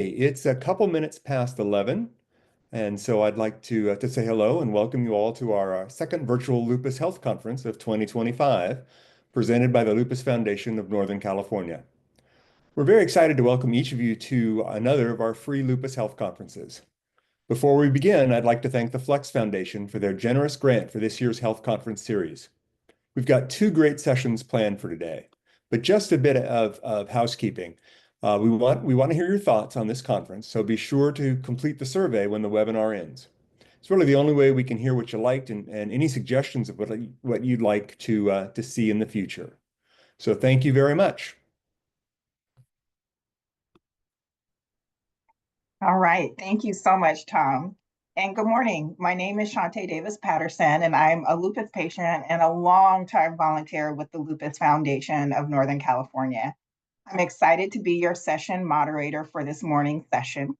It's a couple minutes past 11, and so I'd like to say hello and welcome you all to our second virtual Lupus Health Conference of 2025, presented by the Lupus Foundation of Northern California. We're very excited to welcome each of you to another of our free Lupus Health Conferences. Before we begin, I'd like to thank the Flex Foundation for their generous grant for this year's Health Conference series. We've got two great sessions planned for today, but just a bit of housekeeping. We want to hear your thoughts on this conference, so be sure to complete the survey when the webinar ends. It's really the only way we can hear what you liked and any suggestions of what you'd like to see in the future. So thank you very much. All right. Thank you so much, Tom. And good morning. My name is Shantae Davis Patterson, and I'm a lupus patient and a longtime volunteer with the Lupus Foundation of Northern California. I'm excited to be your session moderator for this morning's session.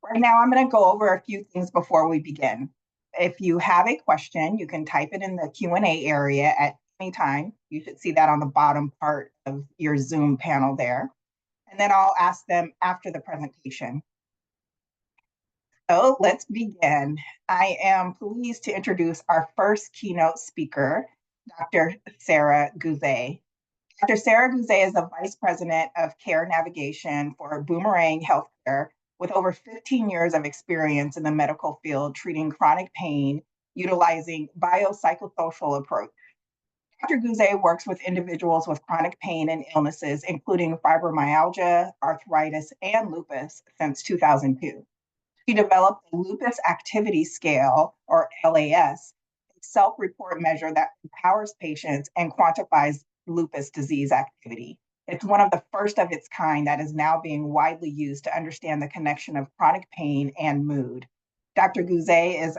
Right now, I'm going to go over a few things before we begin. If you have a question, you can type it in the Q&A area at any time. You should see that on the bottom part of your Zoom panel there. And then I'll ask them after the presentation. So let's begin. I am pleased to introduce our first keynote speaker, Dr. Sarah Goozeé. Dr. Sarah Goozeé is the Vice President of Care Navigation for Boomerang Healthcare with over 15 years of experience in the medical field treating chronic pain utilizing biopsychosocial approach. Dr. Goozeé works with individuals with chronic pain and illnesses, including fibromyalgia, arthritis, and lupus since 2002. She developed the Lupus Activity Scale, or LAS, a self-report measure that empowers patients and quantifies lupus disease activity. It's one of the first of its kind that is now being widely used to understand the connection of chronic pain and mood. Dr. Goozeé is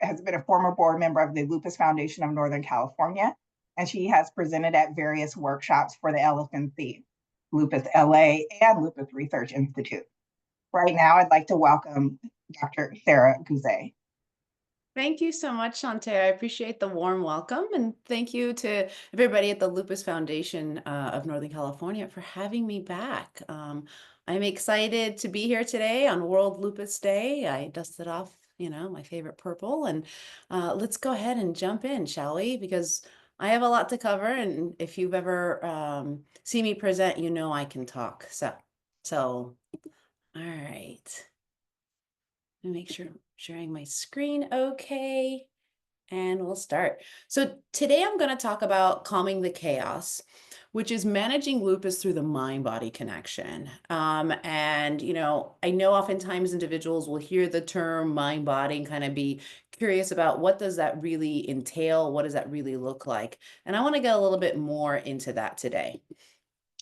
has been a former board member of the Lupus Foundation of Northern California, and she has presented at various workshops for the LFNC, Lupus LA, and Lupus Research Institute. Right now, I'd like to welcome Dr. Sarah Goozeé. Thank you so much, Shantae. I appreciate the warm welcome, and thank you to everybody at the Lupus Foundation of Northern California for having me back. I'm excited to be here today on World Lupus Day. I dusted off, my favorite purple, and let's go ahead and jump in, shall we? Because I have a lot to cover, and if you've ever seen me present, you know I can talk. So, all right. Let me make sure I'm sharing my screen okay, and we'll start. So today I'm going to talk about calming the chaos, which is managing lupus through the mind-body connection. And, I know oftentimes individuals will hear the term mind-body and kind of be curious about what does that really entail? What does that really look like? And I want to get a little bit more into that today.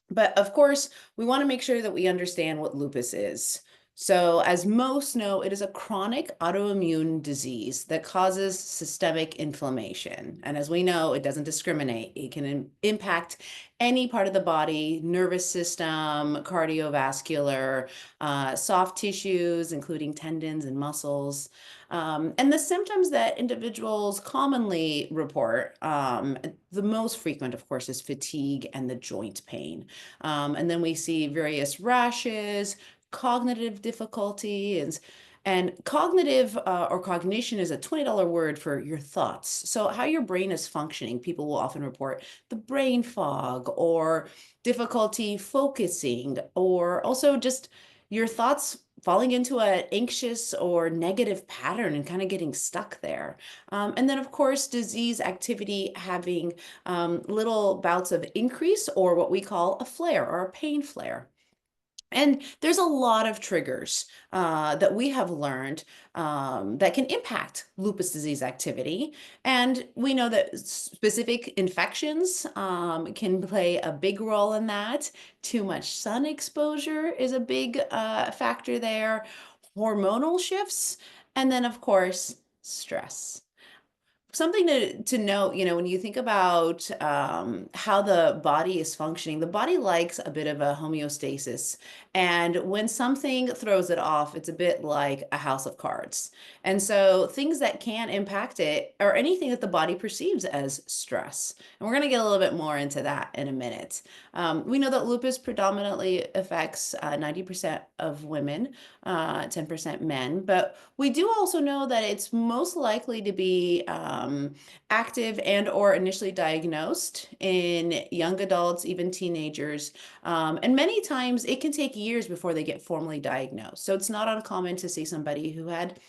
But of course, we want to make sure that we understand what lupus is. So as most know, it is a chronic autoimmune disease that causes systemic inflammation. And as we know, it doesn't discriminate. It can impact any part of the body, nervous system, cardiovascular, soft tissues, including tendons and muscles. And the symptoms that individuals commonly report, the most frequent, of course, is fatigue and the joint pain. And then we see various rashes, cognitive difficulty, and cognitive or cognition is a $20 word for your thoughts. So how your brain is functioning, people will often report the brain fog or difficulty focusing, or also just your thoughts falling into an anxious or negative pattern and kind of getting stuck there. And then, of course, disease activity having little bouts of increase, or what we call a flare or a pain flare. And there's a lot of triggers that we have learned that can impact lupus disease activity. And we know that specific infections can play a big role in that. Too much sun exposure is a big factor there. Hormonal shifts, and then, of course, stress. something to note, when you think about how the body is functioning, the body likes a bit of a homeostasis. And when something throws it off, it's a bit like a house of cards. And so things that can impact it are anything that the body perceives as stress. And we're going to get a little bit more into that in a minute. We know that lupus predominantly affects 90% of women, 10% men, but we do also know that it's most likely to be active and or initially diagnosed in young adults, even teenagers. And many times it can take years before they get formally diagnosed. So it's not uncommon to see somebody who had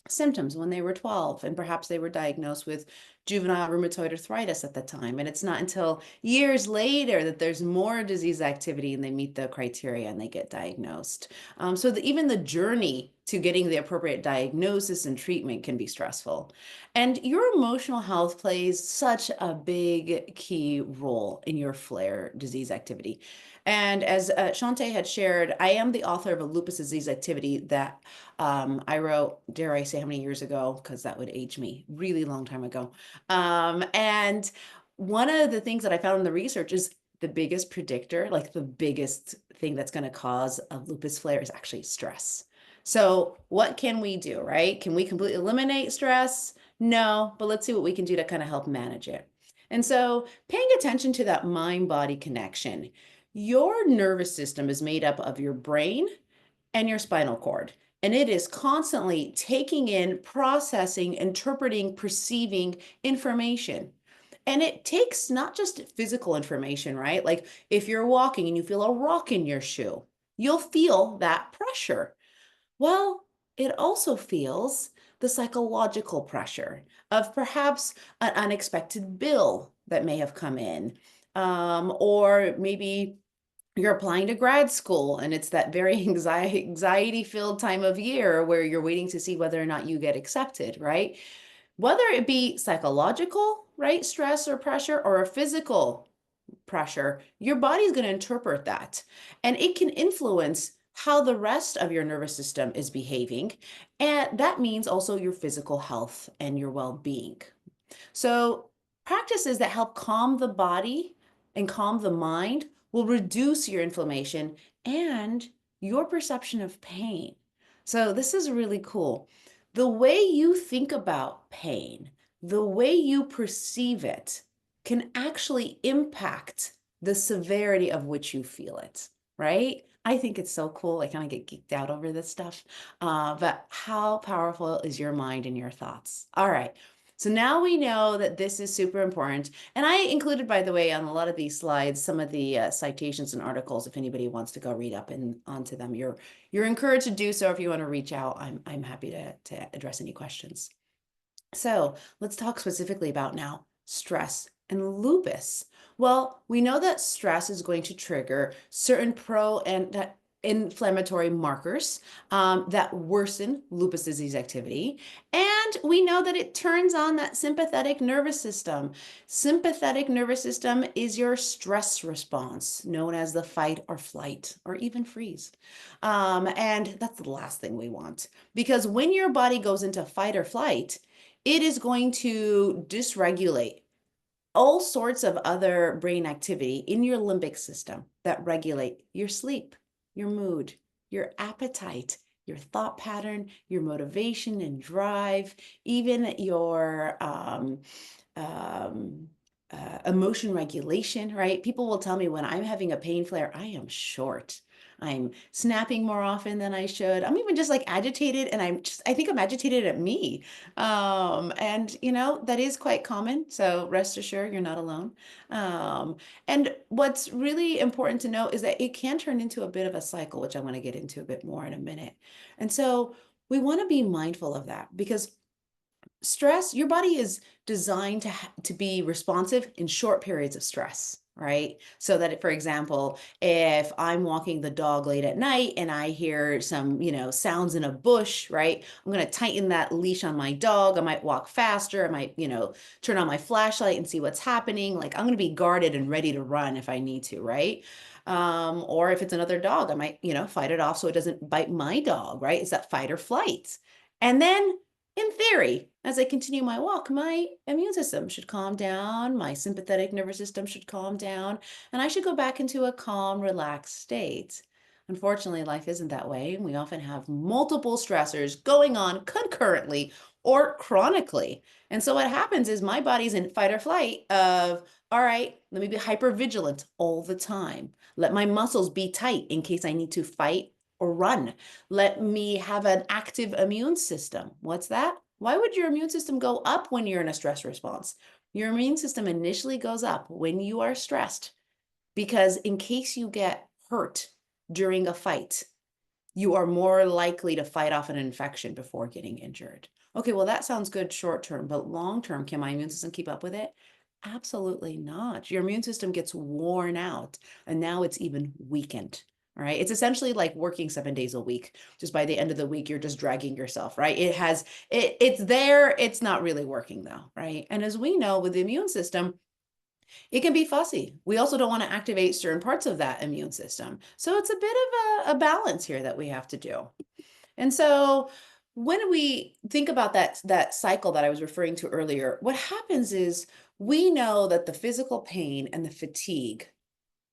symptoms when they were 12 and perhaps they were diagnosed with juvenile rheumatoid arthritis at the time, and it's not until years later that there's more disease activity and they meet the criteria and they get diagnosed. So even the journey to getting the appropriate diagnosis and treatment can be stressful. And your emotional health plays such a big key role in your flare disease activity. And as Shante had shared, I am the author of a lupus disease activity that I wrote, dare I say how many years ago, because that would age me, really long time ago. And one of the things that I found in the research is the biggest predictor, like the biggest thing that's going to cause a lupus flare is actually stress. So what can we do, right? Can we completely eliminate stress? No, but let's see what we can do to kind of help manage it. And so paying attention to that mind-body connection. Your nervous system is made up of your brain and your spinal cord. And it is constantly taking in, processing, interpreting, perceiving information. And it takes not just physical information, right? Like if you're walking and you feel a rock in your shoe, you'll feel that pressure. Well, it also feels the psychological pressure of perhaps an unexpected bill that may have come in, or maybe you're applying to grad school and it's that very anxiety filled time of year where you're waiting to see whether or not you get accepted, right? Whether it be psychological, right, stress or pressure, or a physical pressure, your body's going to interpret that. And it can influence how the rest of your nervous system is behaving. And that means also your physical health and your well-being. So practices that help calm the body and calm the mind will reduce your inflammation and your perception of pain. So this is really cool. The way you think about pain, the way you perceive it can actually impact the severity of which you feel it, right? I think it's so cool. I kind of get geeked out over this stuff. But how powerful is your mind and your thoughts? All right. So now we know that this is super important. And I included, by the way, on a lot of these slides, some of the citations and articles, if anybody wants to go read up and onto them, you're encouraged to do so. If you want to reach out, I'm happy to address any questions. So let's talk specifically about now stress and lupus. Well, we know that stress is going to trigger certain pro and inflammatory markers that worsen lupus disease activity. And we know that it turns on that sympathetic nervous system. Sympathetic nervous system is your stress response, known as the fight or flight or even freeze. And that's the last thing we want, because when your body goes into fight or flight, it is going to dysregulate all sorts of other brain activity in your limbic system that regulate your sleep, your mood, your appetite, your thought pattern, your motivation and drive, even your emotion regulation, right? People will tell me when I'm having a pain flare, I am short. I'm snapping more often than I should. I'm even just like agitated, and I think I'm agitated at me. And that is quite common. So rest assured, you're not alone. And what's really important to know is that it can turn into a bit of a cycle, which I'm going to get into a bit more in a minute. And so we want to be mindful of that, because stress, your body is designed to be responsive in short periods of stress, right? So that, for example, if I'm walking the dog late at night and I hear some, sounds in a bush, right? I'm going to tighten that leash on my dog. I might walk faster. I might, turn on my flashlight and see what's happening. Like I'm going to be guarded and ready to run if I need to, right? Or if it's another dog, I might, fight it off so it doesn't bite my dog, right? It's that fight or flight. And then in theory, as I continue my walk, my immune system should calm down, my sympathetic nervous system should calm down, and I should go back into a calm, relaxed state. Unfortunately, life isn't that way. We often have multiple stressors going on concurrently or chronically. And so what happens is my body's in fight or flight of, all right, let me be hyper vigilant all the time. Let my muscles be tight in case I need to fight or run. Let me have an active immune system. What's that? Why would your immune system go up when you're in a stress response? Your immune system initially goes up when you are stressed because in case you get hurt during a fight, you are more likely to fight off an infection before getting injured. Okay, well, that sounds good short term, but long term, can my immune system keep up with it? Absolutely not. Your immune system gets worn out and now it's even weakened. All right. It's essentially like working 7 days a week. Just by the end of the week, you're just dragging yourself, right? It's there. It's not really working though, right? And as we know with the immune system, it can be fussy. We also don't want to activate certain parts of that immune system. So it's a bit of a balance here that we have to do. And so when we think about that cycle that I was referring to earlier, what happens is we know that the physical pain and the fatigue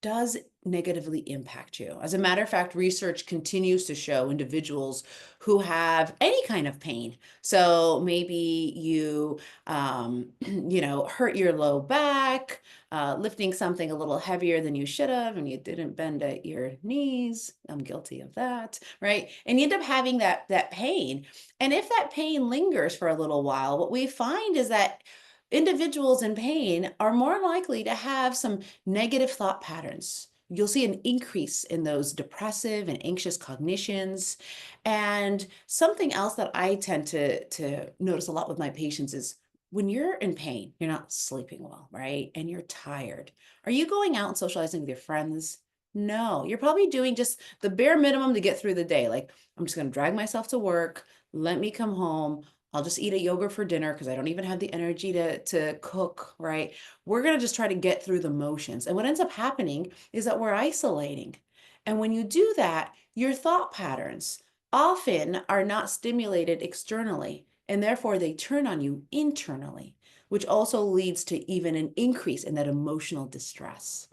does negatively impact you. As a matter of fact, research continues to show individuals who have any kind of pain. So maybe you, hurt your low back, lifting something a little heavier than you should have, and you didn't bend at your knees. I'm guilty of that, right? And you end up having that pain. And if that pain lingers for a little while, what we find is that individuals in pain are more likely to have some negative thought patterns. You'll see an increase in those depressive and anxious cognitions. And something else that I tend to notice a lot with my patients is when you're in pain, you're not sleeping well, right? And you're tired. Are you going out and socializing with your friends? No, you're probably doing just the bare minimum to get through the day. Like, I'm just going to drag myself to work. Let me come home. I'll just eat a yogurt for dinner because I don't even have the energy to cook, right? We're going to just try to get through the motions. And what ends up happening is that we're isolating. And when you do that, your thought patterns often are not stimulated externally, and therefore they turn on you internally, which also leads to even an increase in that emotional distress.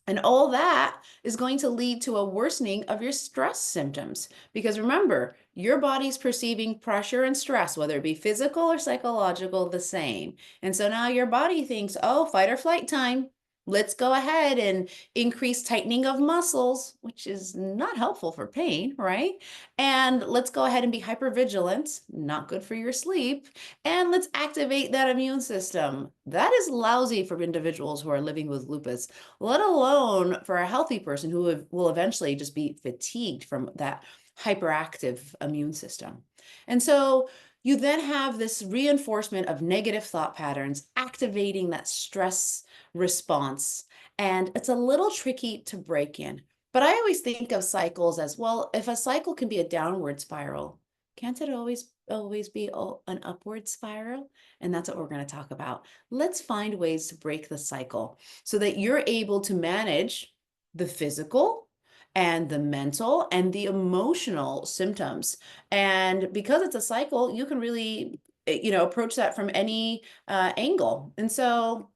And all that is going to lead to a worsening of your stress symptoms. Because remember, your body's perceiving pressure and stress, whether it be physical or psychological, the same. And so now your body thinks, oh, fight or flight time. Let's go ahead and increase tightening of muscles, which is not helpful for pain, right? And let's go ahead and be hypervigilant, not good for your sleep. And let's activate that immune system. That is lousy for individuals who are living with lupus, let alone for a healthy person who will eventually just be fatigued from that hyperactive immune system. And so you then have this reinforcement of negative thought patterns activating that stress response. And it's a little tricky to break in. But I always think of cycles as, well, if a cycle can be a downward spiral, can't it always be an upward spiral? And that's what we're going to talk about. Let's find ways to break the cycle so that you're able to manage the physical and the mental and the emotional symptoms. And because it's a cycle, you can really, approach that from any angle. And so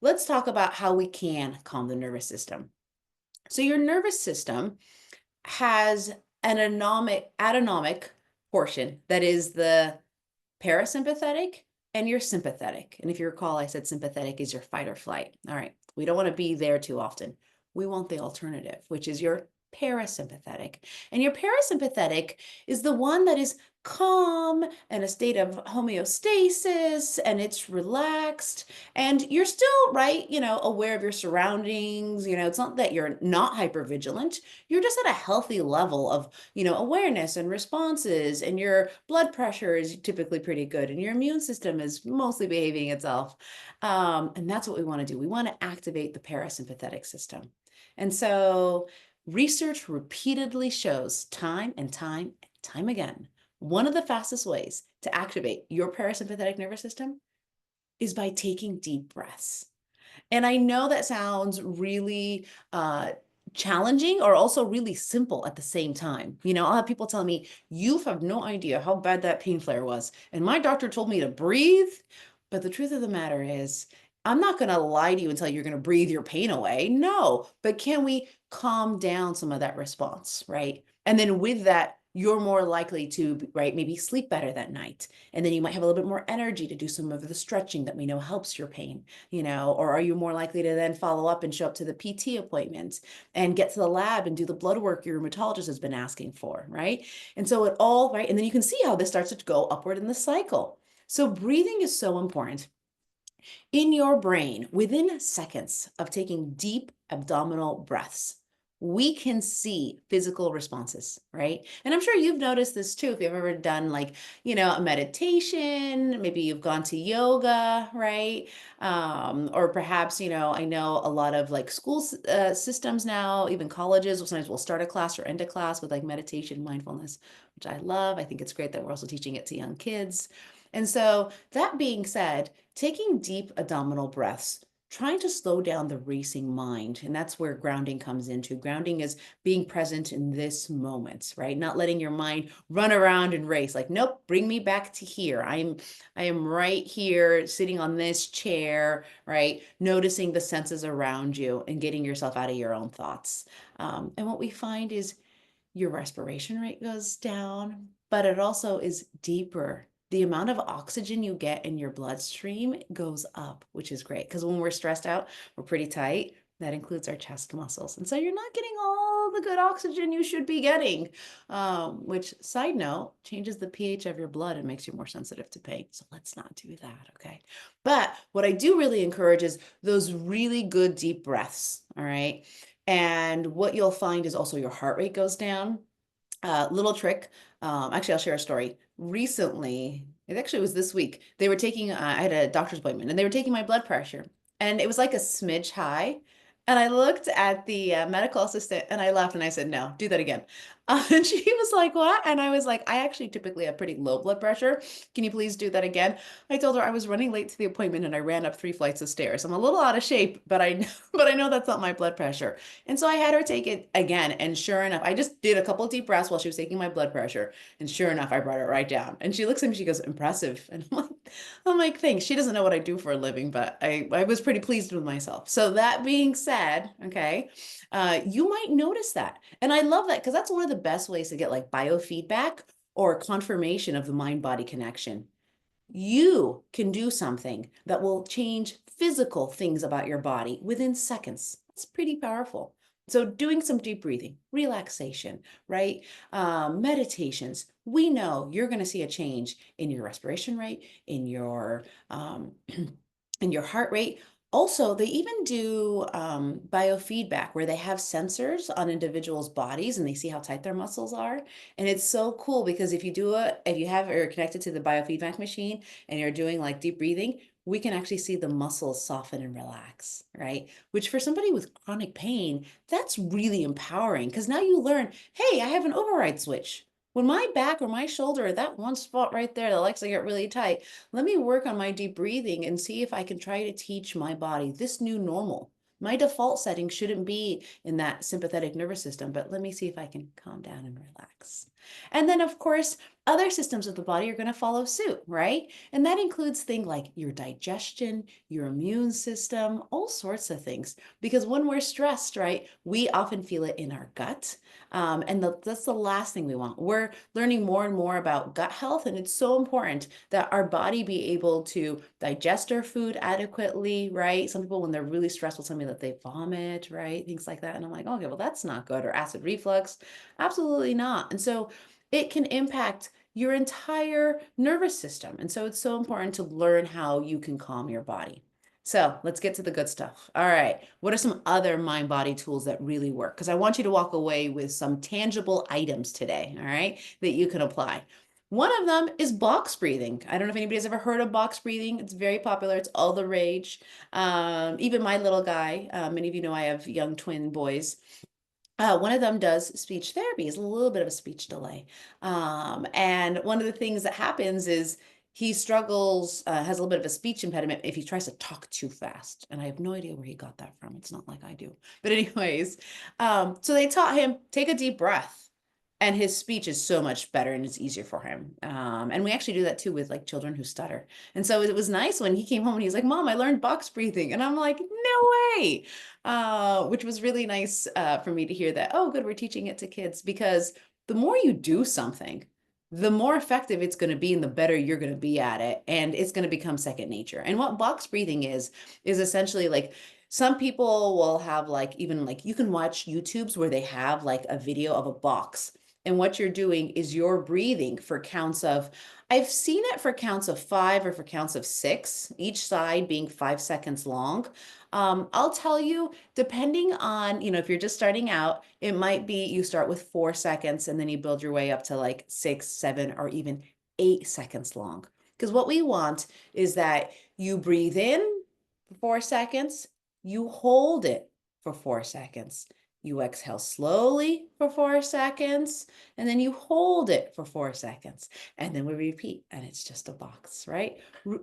let's talk about how we can calm the nervous system. So your nervous system has an autonomic portion that is the parasympathetic and your sympathetic. And if you recall, I said sympathetic is your fight or flight. All right. We don't want to be there too often. We want the alternative, which is your parasympathetic. And your parasympathetic is the one that is calm and a state of homeostasis, and it's relaxed, and you're still, right, aware of your surroundings. It's not that you're not hypervigilant. You're just at a healthy level of, awareness and responses, and your blood pressure is typically pretty good, and your immune system is mostly behaving itself. And that's what we want to do. We want to activate the parasympathetic system. And so research repeatedly shows time and time again, one of the fastest ways to activate your parasympathetic nervous system is by taking deep breaths. And I know that sounds really challenging or also really simple at the same time. You know, I'll have people tell me, you have no idea how bad that pain flare was. And my doctor told me to breathe. But the truth of the matter is, I'm not going to lie to you and tell you you're going to breathe your pain away. No, but can we calm down some of that response, right? And then with that, you're more likely to, right, maybe sleep better that night. And then you might have a little bit more energy to do some of the stretching that we know helps your pain, you know, or are you more likely to then follow up and show up to the PT appointment and get to the lab and do the blood work your rheumatologist has been asking for, right? And so it all, right, and then you can see how this starts to go upward in the cycle. So breathing is so important. In your brain, within seconds of taking deep abdominal breaths, we can see physical responses, right? And I'm sure you've noticed this too. If you've ever done like, you know, a meditation, maybe you've gone to yoga, right? Or perhaps, you know, I know a lot of like school systems now, even colleges, sometimes we'll start a class or end a class with like meditation, mindfulness, which I love. I think it's great that we're also teaching it to young kids. And so that being said, taking deep abdominal breaths, trying to slow down the racing mind. And that's where grounding comes into. Grounding is being present in this moment, right? Not letting your mind run around and race. Like, nope, bring me back to here. I am right here sitting on this chair, right? Noticing the senses around you and getting yourself out of your own thoughts. And what we find is your respiration rate goes down, but it also is deeper. The amount of oxygen you get in your bloodstream goes up, which is great because when we're stressed out, we're pretty tight. That includes our chest muscles. And so you're not getting all the good oxygen you should be getting, which, side note, changes the pH of your blood and makes you more sensitive to pain. So let's not do that, okay? But what I do really encourage is those really good deep breaths, all right? And what you'll find is also your heart rate goes down. Little trick. Actually, I'll share a story. Recently, it actually was this week. They were taking, I had a doctor's appointment and they were taking my blood pressure and it was like a smidge high. And I looked at the medical assistant and I laughed and I said, no, do that again. And she was like, what? And I was like, I actually typically have pretty low blood pressure. Can you please do that again? I told her I was running late to the appointment and I ran up 3 flights of stairs. I'm a little out of shape, but I know that's not my blood pressure. And so I had her take it again. And sure enough, I just did a couple deep breaths while she was taking my blood pressure. And sure enough, I brought it right down. And she looks at me, she goes, impressive. And I'm like, thanks. She doesn't know what I do for a living, but I was pretty pleased with myself. So that being said, okay, you might notice that. And I love that because that's one of the best ways to get like biofeedback or confirmation of the mind-body connection. You can do something that will change physical things about your body within seconds. It's pretty powerful. So doing some deep breathing, relaxation, right? Meditations, we know you're going to see a change in your respiration rate, in your in your heart rate. Also, they even do biofeedback where they have sensors on individuals' bodies and they see how tight their muscles are. And it's so cool because if you have or connected to the biofeedback machine and you're doing like deep breathing, we can actually see the muscles soften and relax, right? Which for somebody with chronic pain, that's really empowering because now you learn, hey, I have an override switch. When my back or my shoulder, that one spot right there that likes to get really tight, let me work on my deep breathing and see if I can try to teach my body this new normal. My default setting shouldn't be in that sympathetic nervous system, but let me see if I can calm down and relax. And then, of course, other systems of the body are going to follow suit, right? And that includes things like your digestion, your immune system, all sorts of things. Because when we're stressed, right, we often feel it in our gut. And that's the last thing we want. We're learning more and more about gut health, and it's so important that our body be able to digest our food adequately, right? Some people, when they're really stressed, will tell me that they vomit, right? Things like that. And I'm like, okay, well, that's not good. Or acid reflux. Absolutely not. And so it can impact your entire nervous system. And so it's so important to learn how you can calm your body. So let's get to the good stuff. All right. What are some other mind body tools that really work? Because I want you to walk away with some tangible items today, all right, that you can apply. One of them is box breathing. I don't know if anybody's ever heard of box breathing. It's very popular. It's all the rage. Even my little guy, many of you know I have young twin boys. One of them does speech therapy, is a little bit of a speech delay. And one of the things that happens is he struggles, has a little bit of a speech impediment if he tries to talk too fast. And I have no idea where he got that from. It's not like I do. But anyways, so they taught him, take a deep breath. And his speech is so much better and it's easier for him. And we actually do that too with like children who stutter. And so it was nice when he came home and he's like, Mom, I learned box breathing. And I'm like, no way. Which was really nice for me to hear that. Oh, good, we're teaching it to kids, because the more you do something, the more effective it's going to be and the better you're going to be at it. And it's going to become second nature. And what box breathing is essentially like, some people will have like, even like you can watch YouTubes where they have like a video of a box. And what you're doing is you're breathing for counts of, I've seen it for counts of 5 or for counts of 6, each side being 5 seconds long. I'll tell you, depending on, if you're just starting out, it might be you start with 4 seconds and then you build your way up to like 6, 7, or even 8 seconds long. Because what we want is that you breathe in for 4 seconds, you hold it for 4 seconds. You exhale slowly for 4 seconds, and then you hold it for 4 seconds. And then we repeat, and it's just a box, right?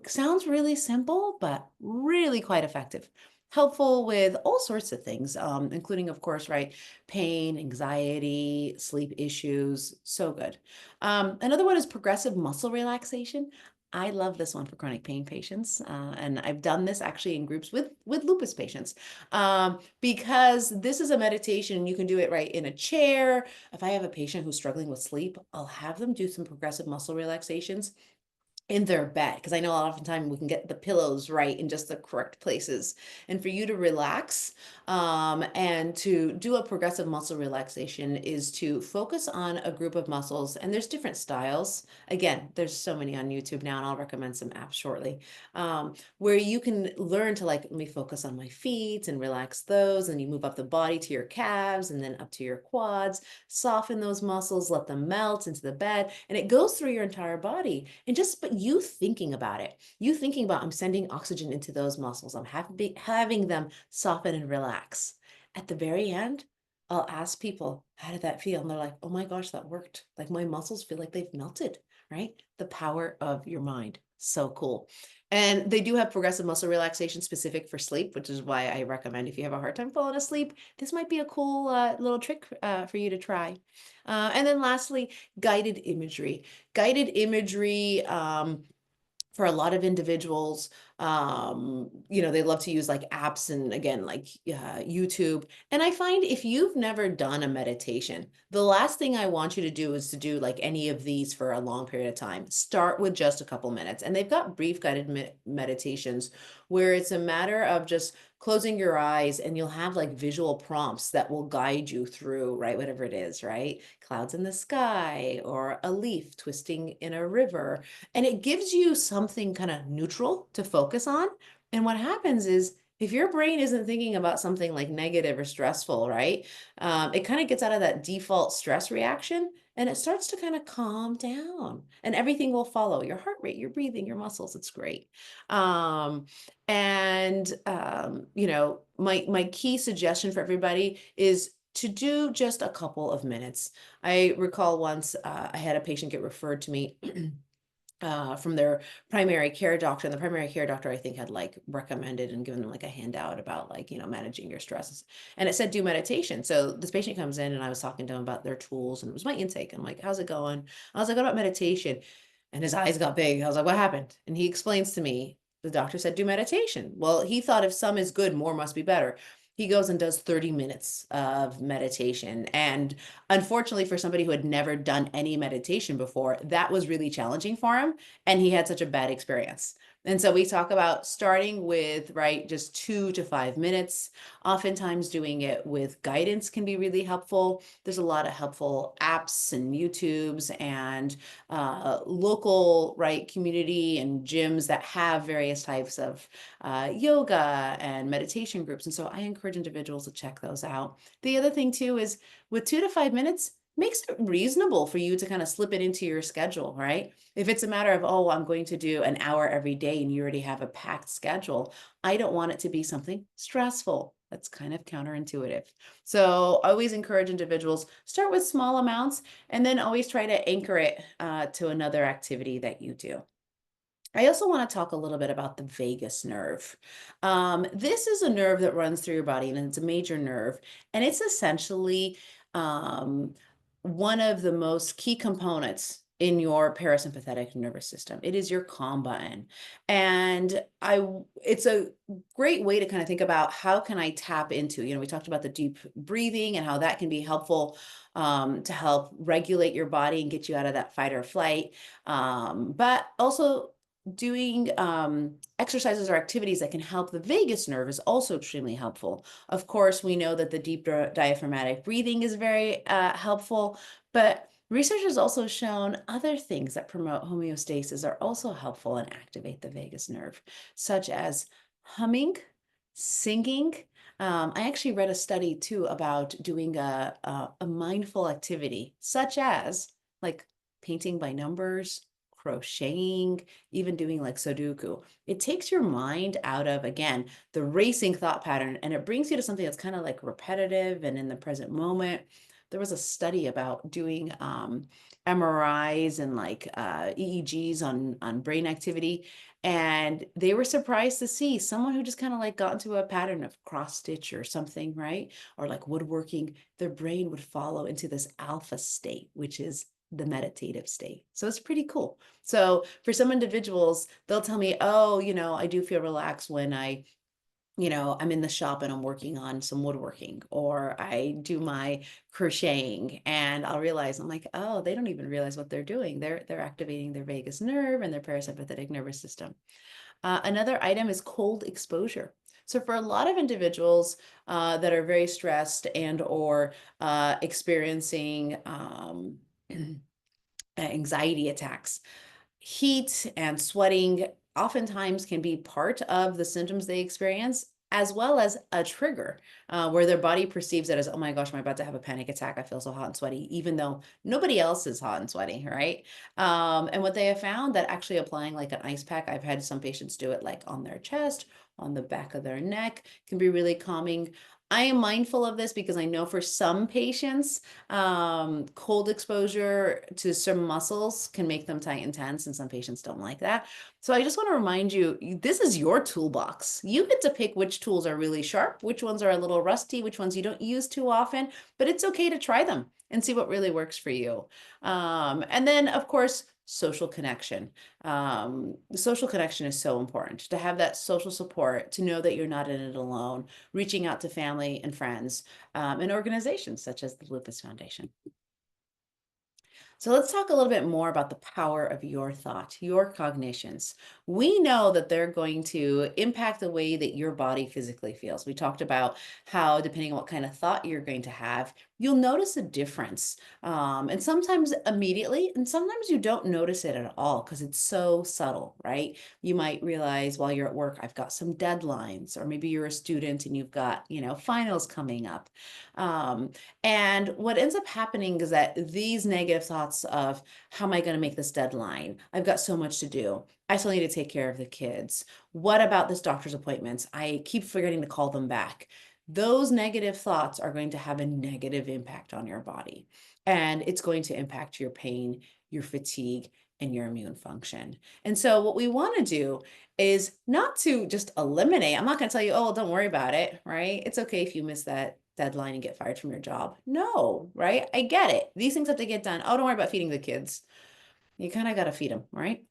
Sounds really simple, but really quite effective. Helpful with all sorts of things, including, of course, right, pain, anxiety, sleep issues. So good. Another one is progressive muscle relaxation. I love this one for chronic pain patients, and I've done this actually in groups with lupus patients, because this is a meditation. You can do it right in a chair. If I have a patient who's struggling with sleep, I'll have them do some progressive muscle relaxations in their bed, because I know oftentimes we can get the pillows right in just the correct places. And for you to relax, and to do a progressive muscle relaxation is to focus on a group of muscles, and there's different styles. Again, there's so many on YouTube now, and I'll recommend some apps shortly, where you can learn to, like, let me focus on my feet and relax those, and you move up the body to your calves and then up to your quads, soften those muscles, let them melt into the bed, and it goes through your entire body. And but you thinking about it, I'm sending oxygen into those muscles, I'm having them soften and relax. At the very end, I'll ask people, how did that feel? And they're like, oh my gosh, that worked. Like, my muscles feel like they've melted, right? The power of your mind. So cool. And they do have progressive muscle relaxation specific for sleep, which is why I recommend, if you have a hard time falling asleep, this might be a cool little trick for you to try. And then lastly, guided imagery. Guided imagery, for a lot of individuals, they love to use like apps, and again, like YouTube. And I find, if you've never done a meditation, the last thing I want you to do is to do like any of these for a long period of time. Start with just a couple minutes. And they've got brief guided meditations where it's a matter of just closing your eyes, and you'll have like visual prompts that will guide you through, right, whatever it is, right? Clouds in the sky, or a leaf twisting in a river. And it gives you something kind of neutral to focus on. And what happens is, if your brain isn't thinking about something like negative or stressful, right? It kind of gets out of that default stress reaction, and it starts to kind of calm down, and everything will follow: your heart rate, your breathing, your muscles. It's great. My key suggestion for everybody is to do just a couple of minutes. I recall once I had a patient get referred to me from their primary care doctor, and the primary care doctor, I think, had like recommended and given them like a handout about like, managing your stresses, and it said do meditation. So this patient comes in, and I was talking to him about their tools, and it was my intake. I'm like, how's it going? I was like, what about meditation? And his eyes got big. I was like, what happened? And he explains to me, the doctor said do meditation. Well, he thought if some is good, more must be better. He goes and does 30 minutes of meditation. And unfortunately, for somebody who had never done any meditation before, that was really challenging for him. And he had such a bad experience. And so we talk about starting with, right, just 2 to 5 minutes. Oftentimes doing it with guidance can be really helpful. There's a lot of helpful apps and YouTubes and local, right, community and gyms that have various types of yoga and meditation groups. And so I encourage individuals to check those out. The other thing too is, with 2 to 5 minutes, makes it reasonable for you to kind of slip it into your schedule, right? If it's a matter of, oh, I'm going to do an hour every day, and you already have a packed schedule, I don't want it to be something stressful. That's kind of counterintuitive. So I always encourage individuals, start with small amounts, and then always try to anchor it to another activity that you do. I also want to talk a little bit about the vagus nerve. This is a nerve that runs through your body, and it's a major nerve, and it's essentially um, one of the most key components in your parasympathetic nervous system. It is your calm button, and it's a great way to kind of think about how can I tap into. We talked about the deep breathing and how that can be helpful to help regulate your body and get you out of that fight or flight, but also doing exercises or activities that can help the vagus nerve is also extremely helpful. Of course, we know that the deep diaphragmatic breathing is very helpful, but research has also shown other things that promote homeostasis are also helpful and activate the vagus nerve, such as humming, singing. I actually read a study too about doing a mindful activity, such as like painting by numbers, crocheting, even doing like Sudoku. It takes your mind out of, again, the racing thought pattern, and it brings you to something that's kind of like repetitive and in the present moment. There was a study about doing MRIs and like EEGs on brain activity, and they were surprised to see someone who just kind of like got into a pattern of cross stitch or something, right? Or like woodworking, their brain would follow into this alpha state, which is the meditative state. So it's pretty cool. So for some individuals, they'll tell me, oh, I do feel relaxed when I'm in the shop and I'm working on some woodworking, or I do my crocheting, and I'll realize, I'm like, oh, they don't even realize what they're doing. They're activating their vagus nerve and their parasympathetic nervous system. Another item is cold exposure. So for a lot of individuals that are very stressed and or experiencing anxiety attacks, heat and sweating oftentimes can be part of the symptoms they experience, as well as a trigger where their body perceives it as, oh my gosh, I'm about to have a panic attack. I feel so hot and sweaty, even though nobody else is hot and sweaty, right? And what they have found that actually applying like an ice pack, I've had some patients do it like on their chest, on the back of their neck, can be really calming. I am mindful of this because I know for some patients, cold exposure to some muscles can make them tight and tense, and some patients don't like that. So I just want to remind you, this is your toolbox. You get to pick which tools are really sharp, which ones are a little rusty, which ones you don't use too often, but it's okay to try them and see what really works for you. And then, of course, social connection. Social connection is so important to have that social support, to know that you're not in it alone, reaching out to family and friends, and organizations such as the Lupus Foundation. So let's talk a little bit more about the power of your thought, your cognitions. We know that they're going to impact the way that your body physically feels. We talked about how, depending on what kind of thought you're going to have, you'll notice a difference. And sometimes immediately, and sometimes you don't notice it at all because it's so subtle, right? You might realize while you're at work, I've got some deadlines, or maybe you're a student and you've got, finals coming up. And what ends up happening is that these negative thoughts of, how am I going to make this deadline? I've got so much to do. I still need to take care of the kids. What about this doctor's appointments? I keep forgetting to call them back. Those negative thoughts are going to have a negative impact on your body, and it's going to impact your pain, your fatigue, and your immune function. And so what we want to do is not to just eliminate. I'm not going to tell you, oh, don't worry about it, right? It's okay if you miss that deadline and get fired from your job. No, right? I get it. These things have to get done. Oh, don't worry about feeding the kids. You kind of got to feed them, right?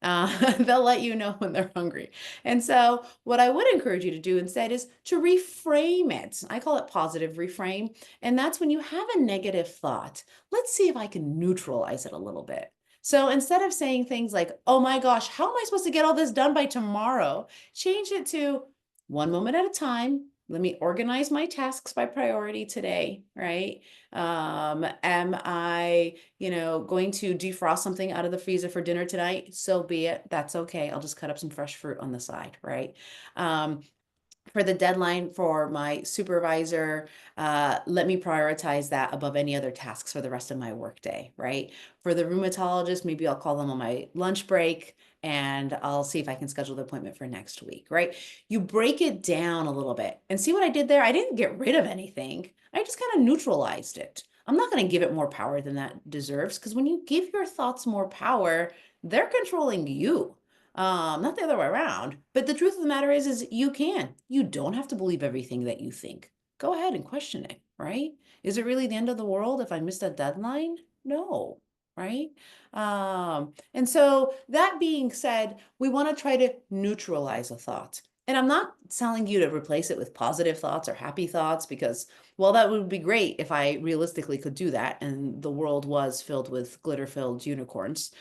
They'll let you know when they're hungry. And so what I would encourage you to do instead is to reframe it. I call it positive reframe. And that's when you have a negative thought. Let's see if I can neutralize it a little bit. So instead of saying things like, oh my gosh, how am I supposed to get all this done by tomorrow? Change it to one moment at a time. Let me organize my tasks by priority today, right? Am I, going to defrost something out of the freezer for dinner tonight? So be it. That's okay. I'll just cut up some fresh fruit on the side, right? For the deadline for my supervisor, let me prioritize that above any other tasks for the rest of my workday, right? For the rheumatologist, maybe I'll call them on my lunch break and I'll see if I can schedule the appointment for next week, right? You break it down a little bit and see what I did there. I didn't get rid of anything. I just kind of neutralized it. I'm not going to give it more power than that deserves, because when you give your thoughts more power, they're controlling you. Not the other way around. But the truth of the matter is you can. You don't have to believe everything that you think. Go ahead and question it, right? Is it really the end of the world if I missed a deadline? No, right? And so that being said, we want to try to neutralize a thought. And I'm not telling you to replace it with positive thoughts or happy thoughts because, well, that would be great if I realistically could do that and the world was filled with glitter-filled unicorns.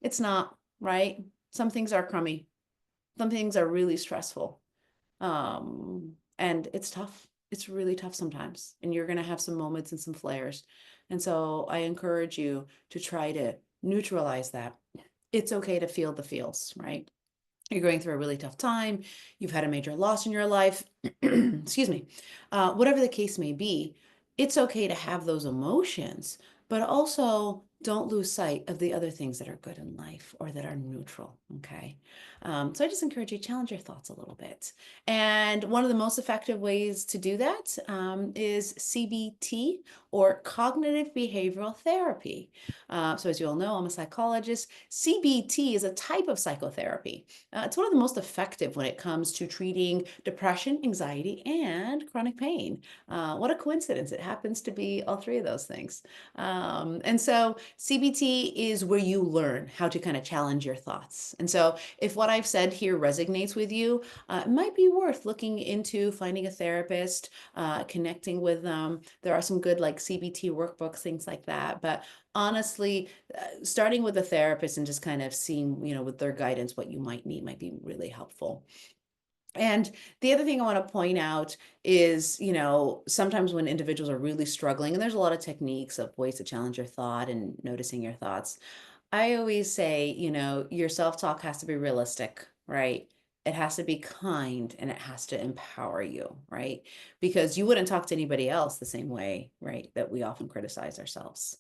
It's not, right? Some things are crummy. Some things are really stressful. And it's tough. It's really tough sometimes. And you're going to have some moments and some flares. And so I encourage you to try to neutralize that. It's okay to feel the feels, right? You're going through a really tough time. You've had a major loss in your life. Excuse me. Whatever the case may be, it's okay to have those emotions, but also don't lose sight of the other things that are good in life or that are neutral. Okay. So I just encourage you to challenge your thoughts a little bit. And one of the most effective ways to do that is CBT, or cognitive behavioral therapy. So as you all know, I'm a psychologist. CBT is a type of psychotherapy. It's one of the most effective when it comes to treating depression, anxiety, and chronic pain. What a coincidence. It happens to be all three of those things. And so CBT is where you learn how to kind of challenge your thoughts. And so if what I've said here resonates with you, it might be worth looking into finding a therapist, connecting with them. There are some good like CBT workbooks, things like that. But honestly, starting with a therapist and just kind of seeing, with their guidance, what you might need might be really helpful. And the other thing I want to point out is, sometimes when individuals are really struggling, and there's a lot of techniques of ways to challenge your thought and noticing your thoughts. I always say, your self-talk has to be realistic, right? It has to be kind and it has to empower you, right? Because you wouldn't talk to anybody else the same way, right? That we often criticize ourselves.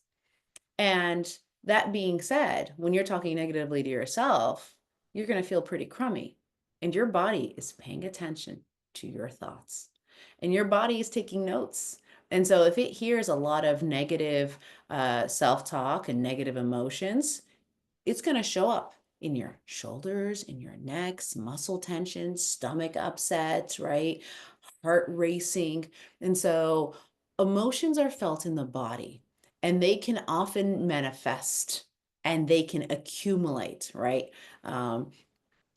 And that being said, when you're talking negatively to yourself, you're going to feel pretty crummy. And your body is paying attention to your thoughts. And your body is taking notes. And so if it hears a lot of negative self-talk and negative emotions, it's going to show up in your shoulders, in your necks, muscle tension, stomach upset, right? Heart racing. And so emotions are felt in the body and they can often manifest and they can accumulate, right? Um,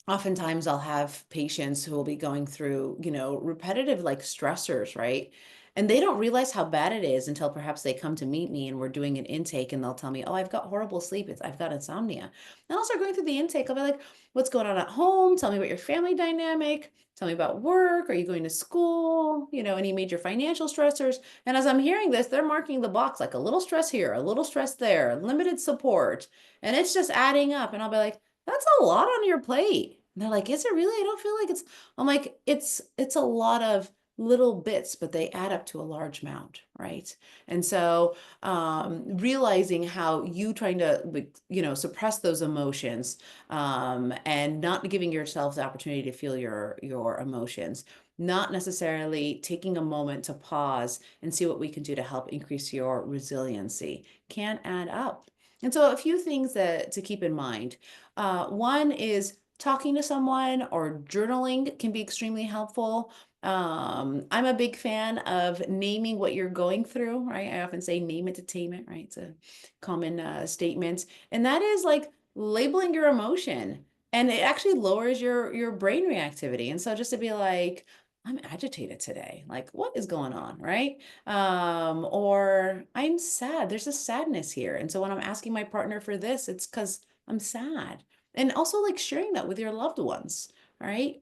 Oftentimes I'll have patients who will be going through, repetitive like stressors, right? And they don't realize how bad it is until perhaps they come to meet me and we're doing an intake and they'll tell me, oh, I've got horrible sleep. I've got insomnia. And I'll start going through the intake. I'll be like, what's going on at home? Tell me about your family dynamic. Tell me about work. Are you going to school? Any major financial stressors? And as I'm hearing this, they're marking the box like a little stress here, a little stress there, limited support. And it's just adding up. And I'll be like, that's a lot on your plate. And they're like, is it really? I don't feel like it's, I'm like, it's a lot of little bits, but they add up to a large amount, right? And so realizing how you trying to, suppress those emotions and not giving yourself the opportunity to feel your emotions, not necessarily taking a moment to pause and see what we can do to help increase your resiliency can add up. And so a few things to keep in mind. One is talking to someone or journaling can be extremely helpful. I'm a big fan of naming what you're going through, right? I often say name it to tame it, right? It's a common statement. And that is like labeling your emotion. And it actually lowers your brain reactivity. And so just to be like, I'm agitated today. Like, what is going on, right? Or I'm sad. There's a sadness here. And so when I'm asking my partner for this, it's because I'm sad. And also like sharing that with your loved ones, right?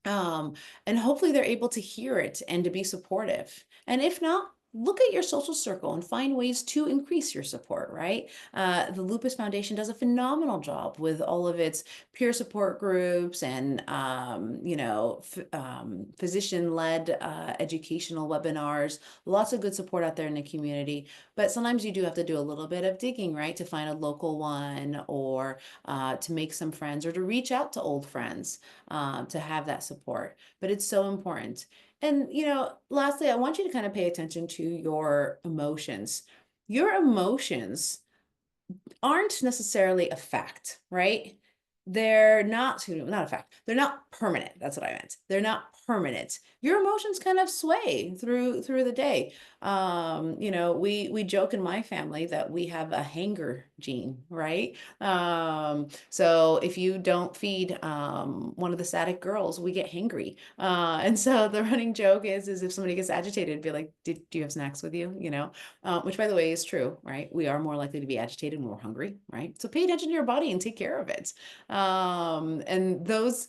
And hopefully they're able to hear it and to be supportive. And if not, look at your social circle and find ways to increase your support, right? The Lupus Foundation does a phenomenal job with all of its peer support groups and, physician-led educational webinars, lots of good support out there in the community. But sometimes you do have to do a little bit of digging, right? To find a local one or to make some friends or to reach out to old friends to have that support. But it's so important. And, lastly, I want you to kind of pay attention to your emotions. Your emotions aren't necessarily a fact, right? they're not, not a fact, they're not permanent. That's what I meant. They're not permanent. Your emotions kind of sway through the day. You know, we joke in my family that we have a hanger gene, right? So if you don't feed one of the static girls, we get hangry. And so the running joke is if somebody gets agitated, be like, do you have snacks with you? You know, which by the way is true, right? We are more likely to be agitated when we're hungry, right? So pay attention to your body and take care of it. And those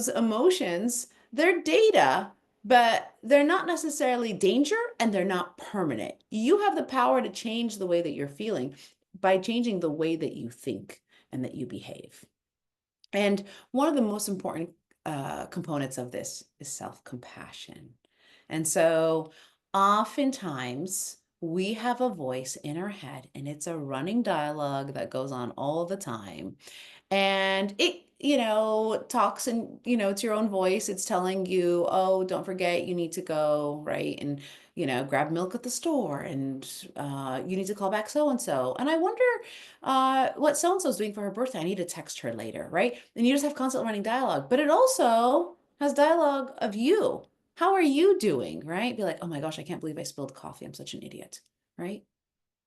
emotions, they're data, but they're not necessarily danger and they're not permanent. You have the power to change the way that you're feeling by changing the way that you think and that you behave. And one of the most important components of this is self-compassion. And so oftentimes we have a voice in our head and it's a running dialogue that goes on all the time. And it, you know, talks and, you know, it's your own voice. It's telling you, oh, don't forget, you need to go, right? And, you know, grab milk at the store and you need to call back so-and-so. And I wonder what so-and-so is doing for her birthday. I need to text her later, right? And you just have constant running dialogue. But it also has dialogue of you. How are you doing, right? Be like, oh my gosh, I can't believe I spilled coffee. I'm such an idiot, right?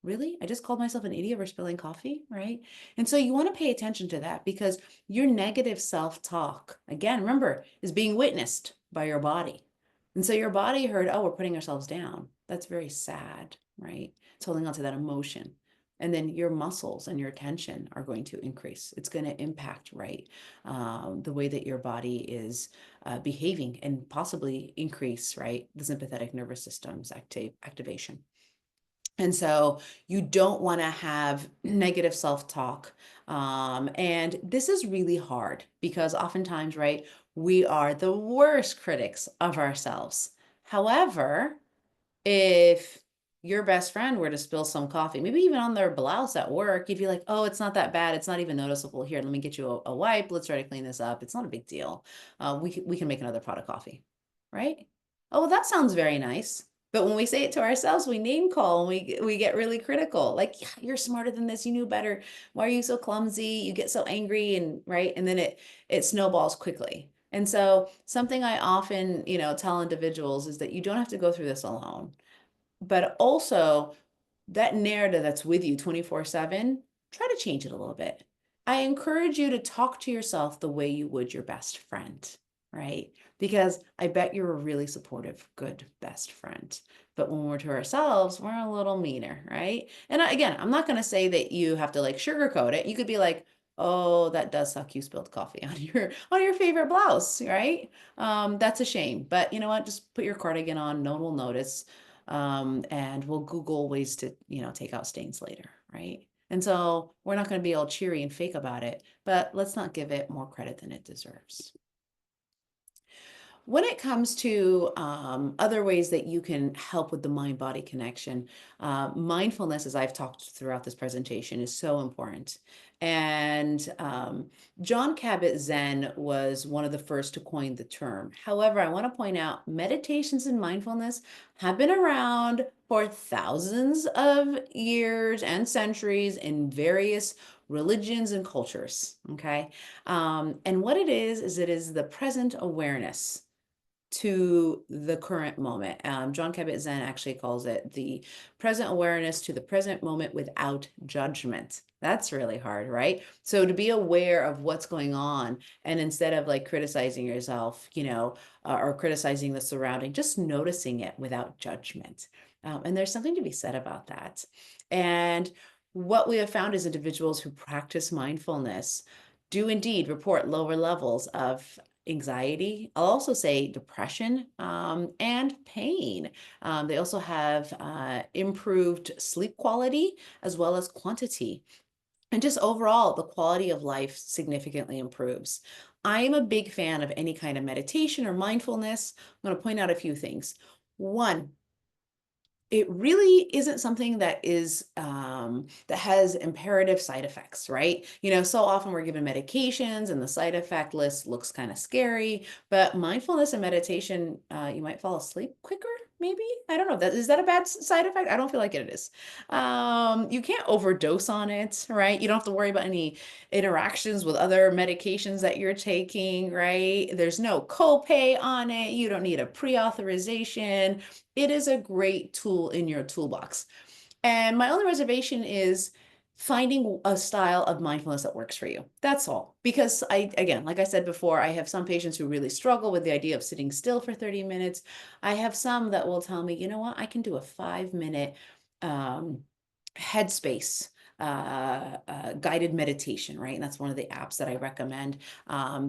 Really? I just called myself an idiot for spilling coffee, right? And so you want to pay attention to that because your negative self-talk, again, remember, is being witnessed by your body. And so your body heard, oh, we're putting ourselves down. That's very sad, right? It's holding on to that emotion. And then your muscles and your tension are going to increase. It's going to impact, right, the way that your body is behaving and possibly increase, right, the sympathetic nervous system's activation. And so you don't want to have negative self-talk. And this is really hard because oftentimes, right, we are the worst critics of ourselves. However, if your best friend were to spill some coffee, maybe even on their blouse at work, you'd be like, oh, it's not that bad. It's not even noticeable. Here, let me get you a wipe. Let's try to clean this up. It's not a big deal. We can make another pot of coffee, right? Oh, well, that sounds very nice. But when we say it to ourselves, we name call and we get really critical. Like, yeah, you're smarter than this. You knew better. Why are you so clumsy? You get so angry and right. And then it snowballs quickly. And so something I often, you know, tell individuals is that you don't have to go through this alone. But also that narrative that's with you 24/7, try to change it a little bit. I encourage you to talk to yourself the way you would your best friend, right? Because I bet you're a really supportive, good best friend. But when we're to ourselves, we're a little meaner, right? And again, I'm not going to say that you have to like sugarcoat it. You could be like, oh, that does suck. You spilled coffee on your favorite blouse, right? That's a shame. But you know what? Just put your cardigan on. No one will notice. And we'll Google ways to, you know, take out stains later, right? And so we're not going to be all cheery and fake about it, but let's not give it more credit than it deserves. When it comes to other ways that you can help with the mind-body connection, mindfulness, as I've talked throughout this presentation, is so important. And John Kabat-Zinn was one of the first to coin the term. However, I want to point out meditations and mindfulness have been around for thousands of years and centuries in various religions and cultures, okay? And what it is it is the present awareness to the current moment. John Kabat-Zinn actually calls it the present awareness to the present moment without judgment. That's really hard, right? So to be aware of what's going on and instead of like criticizing yourself, you know, or criticizing the surrounding, just noticing it without judgment. And there's something to be said about that. And what we have found is individuals who practice mindfulness do indeed report lower levels of anxiety. I'll also say depression and pain. They also have improved sleep quality as well as quantity. And just overall, the quality of life significantly improves. I am a big fan of any kind of meditation or mindfulness. I'm going to point out a few things. One, it really isn't something that is that has imperative side effects, right? You know, so often we're given medications and the side effect list looks kind of scary, but mindfulness and meditation, you might fall asleep quicker, maybe. I don't know. Is that a bad side effect? I don't feel like it is. You can't overdose on it, right? You don't have to worry about any interactions with other medications that you're taking, right? There's no copay on it. You don't need a pre-authorization. It is a great tool in your toolbox. And my only reservation is finding a style of mindfulness that works for you. That's all. Because again, like I said before, I have some patients who really struggle with the idea of sitting still for 30 minutes. I have some that will tell me, you know what, I can do a 5-minute um, headspace guided meditation, right? And that's one of the apps that I recommend.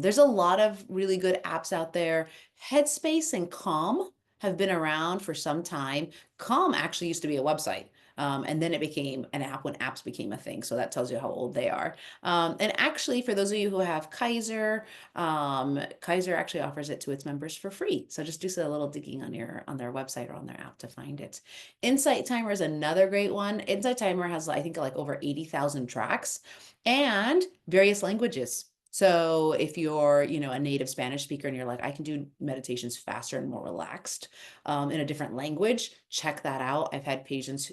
There's a lot of really good apps out there. Headspace and Calm have been around for some time. Calm actually used to be a website. And then it became an app when apps became a thing. So that tells you how old they are. And actually, for those of you who have Kaiser, Kaiser actually offers it to its members for free. So just do a little digging on their website or on their app to find it. Insight Timer is another great one. Insight Timer has, I think, like over 80,000 tracks and various languages. So if you're, a native Spanish speaker and you're like, I can do meditations faster and more relaxed in a different language, check that out. I've had patients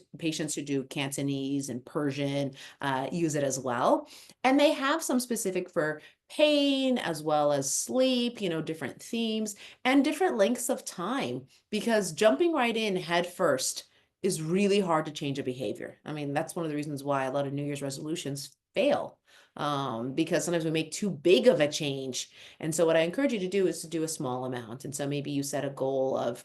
who do Cantonese and Persian use it as well. And they have some specific for pain as well as sleep, different themes and different lengths of time, because jumping right in head first is really hard to change a behavior. I mean, that's one of the reasons why a lot of New Year's resolutions fail, because sometimes we make too big of a change. And so what I encourage you to do is to do a small amount. And so maybe you set a goal of,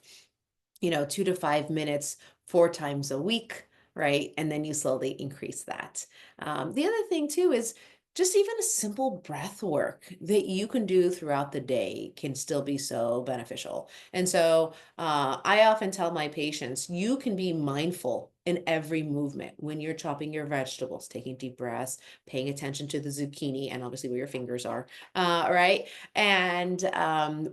2 to 5 minutes 4 times a week, right? And then you slowly increase that. The other thing too is just even a simple breath work that you can do throughout the day can still be so beneficial. And so I often tell my patients, you can be mindful in every movement when you're chopping your vegetables, taking deep breaths, paying attention to the zucchini and obviously where your fingers are, right? And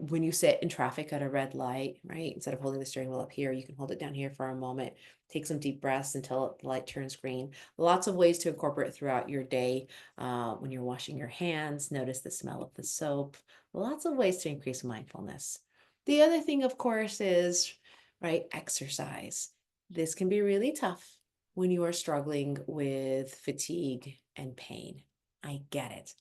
when you sit in traffic at a red light, right, instead of holding the steering wheel up here, you can hold it down here for a moment, take some deep breaths until the light turns green. Lots of ways to incorporate it throughout your day. When you're washing your hands, notice the smell of the soap. Lots of ways to increase mindfulness. The other thing, of course, is, right, exercise. This can be really tough when you are struggling with fatigue and pain. I get it.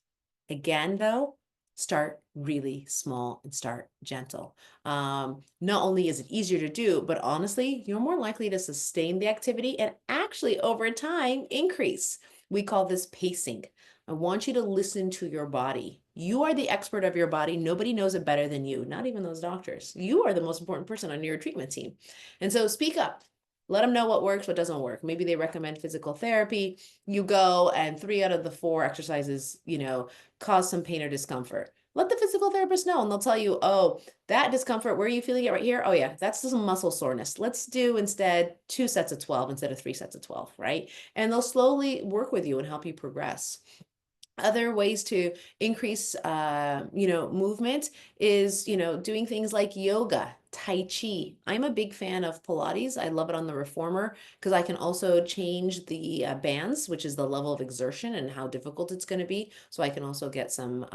Again, though, start really small and start gentle. Not only is it easier to do, but honestly, you're more likely to sustain the activity and actually over time increase. We call this pacing. I want you to listen to your body. You are the expert of your body. Nobody knows it better than you, not even those doctors. You are the most important person on your treatment team. And so speak up. Let them know what works, what doesn't work. Maybe they recommend physical therapy. You go and 3 out of the 4 exercises, cause some pain or discomfort. Let the physical therapist know and they'll tell you, oh, that discomfort, where are you feeling it right here? Oh yeah, that's some muscle soreness. Let's do instead 2 sets of 12 instead of 3 sets of 12, right? And they'll slowly work with you and help you progress. Other ways to increase, movement is, doing things like yoga, Tai Chi. I'm a big fan of Pilates. I love it on the reformer because I can also change the bands, which is the level of exertion and how difficult it's going to be. So I can also get some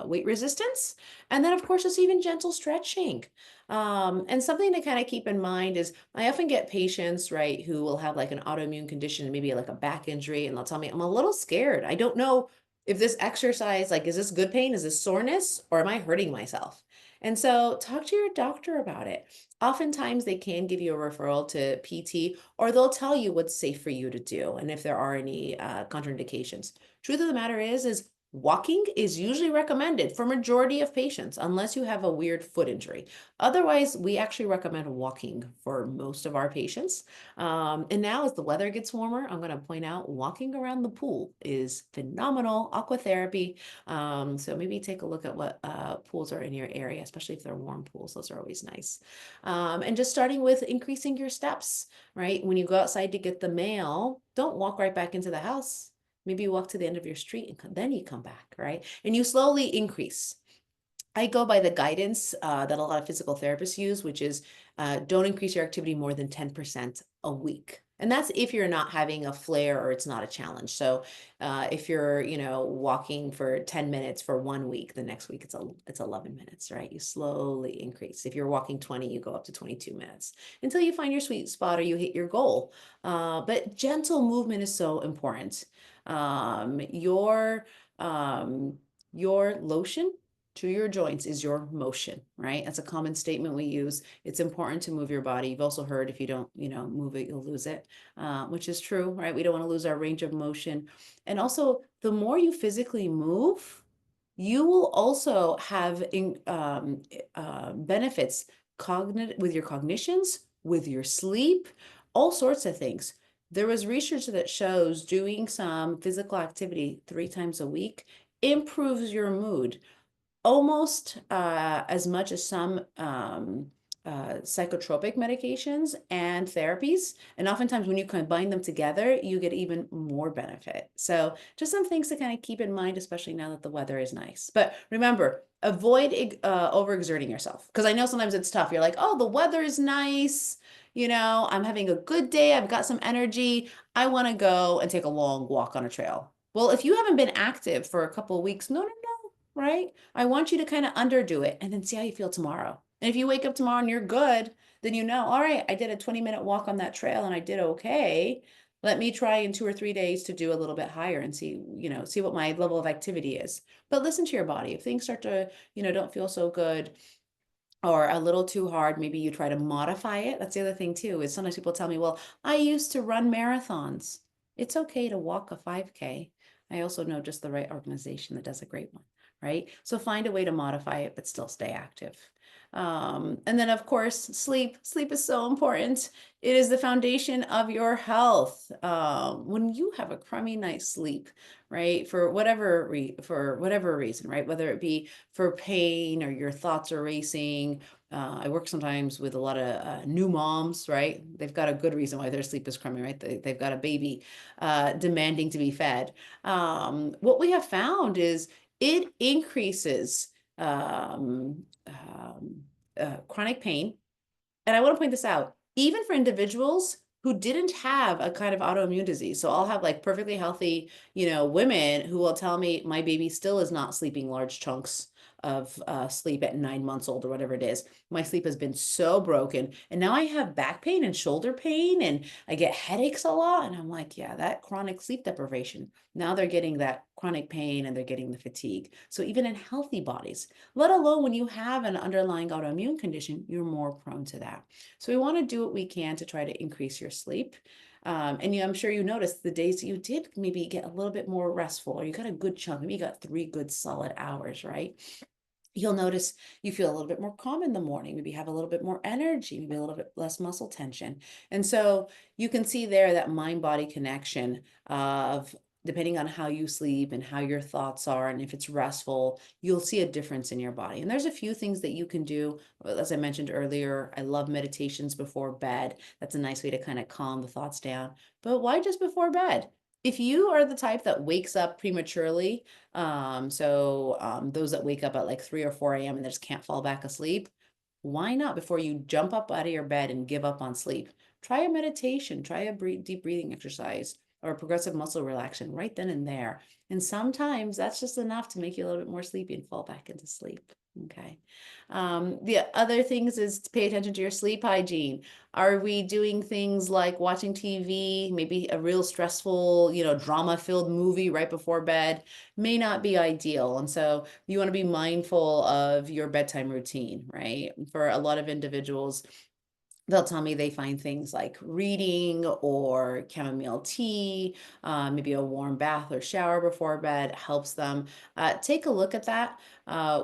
weight resistance. And then, of course, it's even gentle stretching. And something to kind of keep in mind is I often get patients, right, who will have like an autoimmune condition, maybe like a back injury, and they'll tell me, I'm a little scared. I don't know if this exercise, like, is this good pain? Is this soreness? Or am I hurting myself? And so talk to your doctor about it. Oftentimes they can give you a referral to PT, or they'll tell you what's safe for you to do and if there are any contraindications. Truth of the matter is walking is usually recommended for majority of patients, unless you have a weird foot injury. Otherwise, we actually recommend walking for most of our patients. And now as the weather gets warmer, I'm going to point out walking around the pool is phenomenal, aqua therapy. So maybe take a look at what pools are in your area, especially if they're warm pools. Those are always nice. And just starting with increasing your steps, right? When you go outside to get the mail, don't walk right back into the house. Maybe you walk to the end of your street and then you come back, right? And you slowly increase. I go by the guidance that a lot of physical therapists use, which is don't increase your activity more than 10% a week. And that's if you're not having a flare or it's not a challenge. So if you're, walking for 10 minutes for 1 week, the next week it's 11 minutes, right? You slowly increase. If you're walking 20, you go up to 22 minutes until you find your sweet spot or you hit your goal. But gentle movement is so important. Um, your your lotion to your joints is your motion, right? That's a common statement we use. It's important to move your body. You've also heard if you don't, move it, you'll lose it, which is true, right? We don't want to lose our range of motion. And also, the more you physically move, you will also have benefits with your cognitions, with your sleep, all sorts of things. There was research that shows doing some physical activity 3 times a week improves your mood almost as much as some psychotropic medications and therapies. And oftentimes when you combine them together, you get even more benefit. So just some things to kind of keep in mind, especially now that the weather is nice. But remember, avoid overexerting yourself. Because I know sometimes it's tough. You're like, oh, the weather is nice. I'm having a good day. I've got some energy. I want to go and take a long walk on a trail. Well, if you haven't been active for a couple of weeks, no, right? I want you to kind of underdo it and then see how you feel tomorrow. And if you wake up tomorrow and you're good, then all right, I did a 20-minute walk on that trail and I did okay. Let me try in 2 or 3 days to do a little bit higher and see what my level of activity is. But listen to your body. If things start to, don't feel so good or a little too hard, maybe you try to modify it. That's the other thing too, is sometimes people tell me, well, I used to run marathons. It's okay to walk a 5K. I also know just the right organization that does a great one, right? So find a way to modify it, but still stay active. And then of course, sleep. Sleep is so important. It is the foundation of your health. When you have a crummy night's sleep, right, for whatever reason, right, whether it be for pain or your thoughts are racing. I work sometimes with a lot of new moms, right? They've got a good reason why their sleep is crummy, right? They've got a baby demanding to be fed. What we have found is it increases chronic pain. And I want to point this out, even for individuals who didn't have a kind of autoimmune disease. So I'll have like perfectly healthy, women who will tell me my baby still is not sleeping large chunks of sleep at 9 months old or whatever it is. My sleep has been so broken. And now I have back pain and shoulder pain and I get headaches a lot. And I'm like, yeah, that chronic sleep deprivation. Now they're getting that chronic pain and they're getting the fatigue. So even in healthy bodies, let alone when you have an underlying autoimmune condition, you're more prone to that. So we want to do what we can to try to increase your sleep. And I'm sure you noticed the days that you did maybe get a little bit more restful or you got a good chunk, maybe you got 3 good solid hours, right? You'll notice you feel a little bit more calm in the morning, maybe have a little bit more energy, maybe a little bit less muscle tension. And so you can see there that mind-body connection of depending on how you sleep and how your thoughts are, and if it's restful, you'll see a difference in your body. And there's a few things that you can do. As I mentioned earlier, I love meditations before bed. That's a nice way to kind of calm the thoughts down. But why just before bed? If you are the type that wakes up prematurely, those that wake up at like 3 or 4 a.m. and they just can't fall back asleep, why not, before you jump up out of your bed and give up on sleep, try a meditation, try a deep breathing exercise or a progressive muscle relaxation right then and there. And sometimes that's just enough to make you a little bit more sleepy and fall back into sleep. Okay. The other things is to pay attention to your sleep hygiene. Are we doing things like watching TV, maybe a real stressful, drama-filled movie right before bed? May not be ideal. And so you want to be mindful of your bedtime routine, right? For a lot of individuals, they'll tell me they find things like reading or chamomile tea, maybe a warm bath or shower before bed helps them. Take a look at that.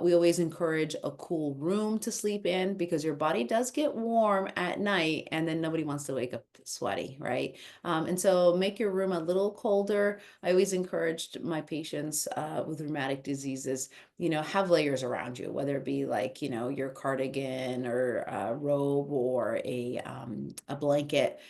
We always encourage a cool room to sleep in because your body does get warm at night and then nobody wants to wake up sweaty, right? And so make your room a little colder. I always encouraged my patients with rheumatic diseases, have layers around you, whether it be like, your cardigan or a robe or a blanket,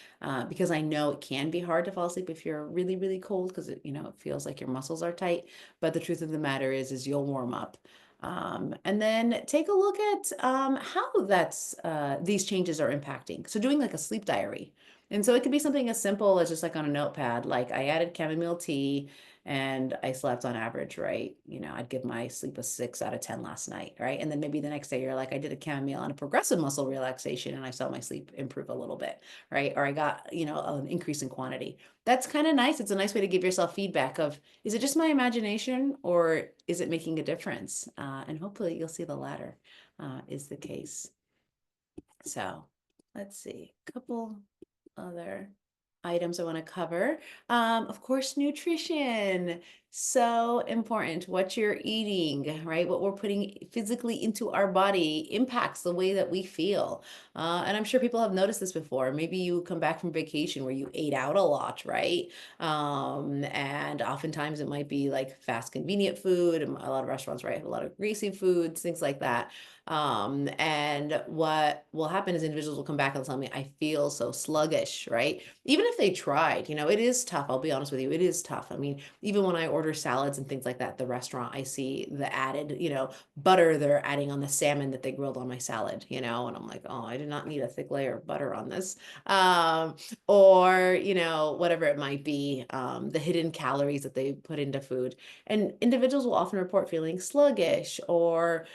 because I know it can be hard to fall asleep if you're really, really cold because it feels like your muscles are tight. But the truth of the matter is you'll warm up. And then take a look at how these changes are impacting. So doing like a sleep diary And so it could be something as simple as just like on a notepad, like I added chamomile tea and I slept on average, right? I'd give my sleep a 6 out of 10 last night, right? And then maybe the next day you're like, I did a chamomile and a progressive muscle relaxation and I saw my sleep improve a little bit, right? Or I got, an increase in quantity. That's kind of nice. It's a nice way to give yourself feedback of, is it just my imagination or is it making a difference? And hopefully you'll see the latter is the case. So let's see, a couple other items I want to cover. Of course, nutrition. So important. What you're eating, right? What we're putting physically into our body impacts the way that we feel. And I'm sure people have noticed this before. Maybe you come back from vacation where you ate out a lot, right? And oftentimes it might be like fast, convenient food. And a lot of restaurants, right, have a lot of greasy foods, things like that. And what will happen is individuals will come back and tell me, I feel so sluggish, right? Even if they tried, it is tough. I'll be honest with you, it is tough. I mean, even when I order salads and things like that at the restaurant, I see the added, butter they're adding on the salmon that they grilled on my salad, and I'm like, oh, I did not need a thick layer of butter on this. Or, whatever it might be, the hidden calories that they put into food. And individuals will often report feeling sluggish or,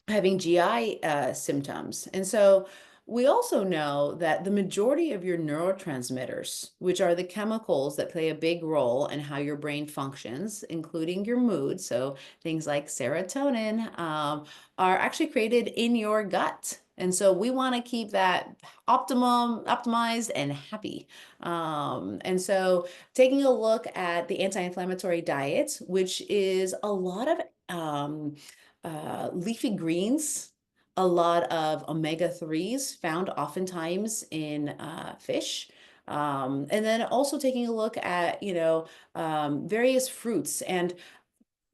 having GI symptoms. And so we also know that the majority of your neurotransmitters, which are the chemicals that play a big role in how your brain functions, including your mood, so things like serotonin, are actually created in your gut. And so we want to keep that optimized and happy. And so taking a look at the anti-inflammatory diet, which is a lot of leafy greens, a lot of omega-3s found oftentimes in fish. And then also taking a look at, various fruits. And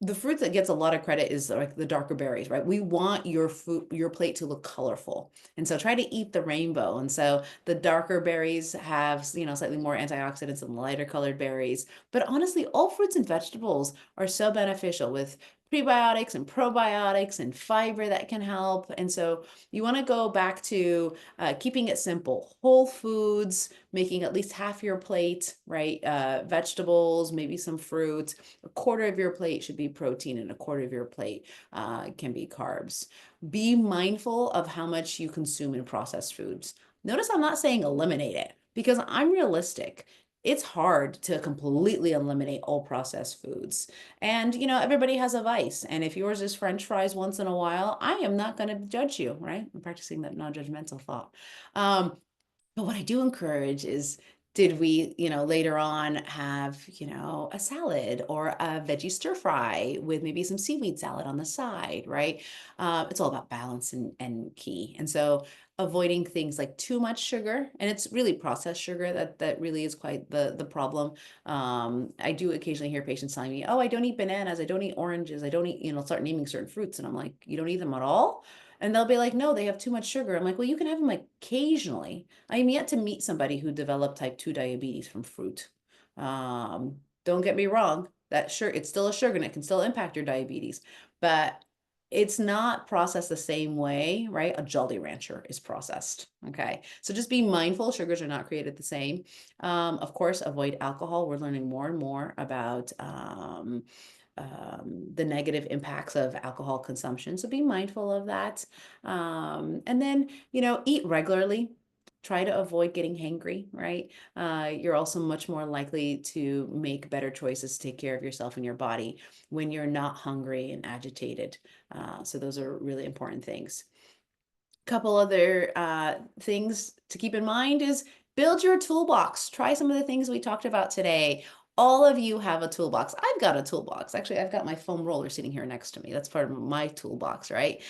the fruit that gets a lot of credit is like the darker berries, right? We want your food, your plate to look colorful. And so try to eat the rainbow. And so the darker berries have, slightly more antioxidants than the lighter colored berries. But honestly, all fruits and vegetables are so beneficial with prebiotics and probiotics and fiber that can help. And so you want to go back to keeping it simple, whole foods, making at least half your plate, right? Vegetables, maybe some fruit. A quarter of your plate should be protein and a quarter of your plate can be carbs. Be mindful of how much you consume in processed foods. Notice I'm not saying eliminate it because I'm realistic. It's hard to completely eliminate all processed foods. And, everybody has a vice. And if yours is French fries once in a while, I am not going to judge you, right? I'm practicing that non-judgmental thought. But what I do encourage is, did we, later on have, a salad or a veggie stir fry with maybe some seaweed salad on the side, right? It's all about balance and key. And so avoiding things like too much sugar, and it's really processed sugar that really is quite the problem. I do occasionally hear patients telling me, oh, I don't eat bananas, I don't eat oranges, I don't eat, start naming certain fruits. And I'm like, you don't eat them at all? And they'll be like, no, they have too much sugar. I'm like, well, you can have them occasionally. I am yet to meet somebody who developed type 2 diabetes from fruit. Don't get me wrong, that sure, it's still a sugar and it can still impact your diabetes, but it's not processed the same way, right? A Jolly Rancher is processed. Okay. So just be mindful, sugars are not created the same. Of course, avoid alcohol. We're learning more and more about the negative impacts of alcohol consumption. So be mindful of that. And then, eat regularly. Try to avoid getting hangry, right? You're also much more likely to make better choices to take care of yourself and your body when you're not hungry and agitated. So those are really important things. Couple other things to keep in mind is build your toolbox. Try some of the things we talked about today. All of you have a toolbox. I've got a toolbox. Actually, I've got my foam roller sitting here next to me. That's part of my toolbox, right?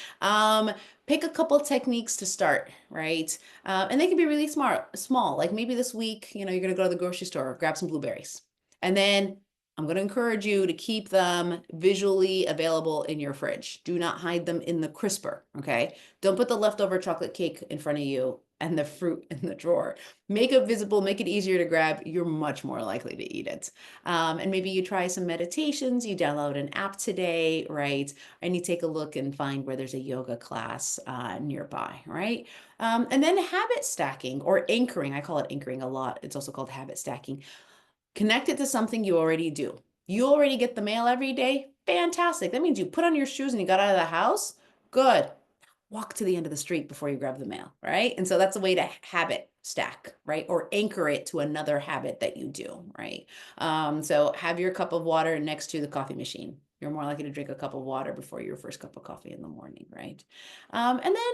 Pick a couple techniques to start, right? And they can be really small. Like maybe this week, you're going to go to the grocery store, grab some blueberries. And then I'm going to encourage you to keep them visually available in your fridge. Do not hide them in the crisper, okay? Don't put the leftover chocolate cake in front of you and the fruit in the drawer. Make it visible, make it easier to grab. You're much more likely to eat it. And maybe you try some meditations, you download an app today, right? And you take a look and find where there's a yoga class nearby, right? And then habit stacking or anchoring. I call it anchoring a lot. It's also called habit stacking. Connect it to something you already do. You already get the mail every day. Fantastic. That means you put on your shoes and you got out of the house. Good. Walk to the end of the street before you grab the mail, right? And so that's a way to habit stack, right? Or anchor it to another habit that you do, right? So have your cup of water next to the coffee machine. You're more likely to drink a cup of water before your first cup of coffee in the morning, right? And then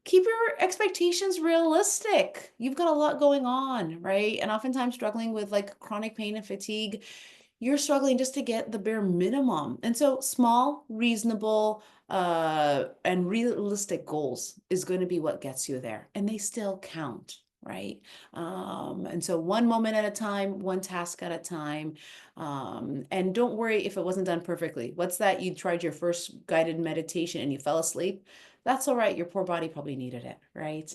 keep your expectations realistic. You've got a lot going on, right? And oftentimes struggling with like chronic pain and fatigue, you're struggling just to get the bare minimum. And so small, reasonable, and realistic goals is going to be what gets you there. And they still count, right? And so one moment at a time, one task at a time. And don't worry if it wasn't done perfectly. What's that? You tried your first guided meditation and you fell asleep. That's all right. Your poor body probably needed it, right?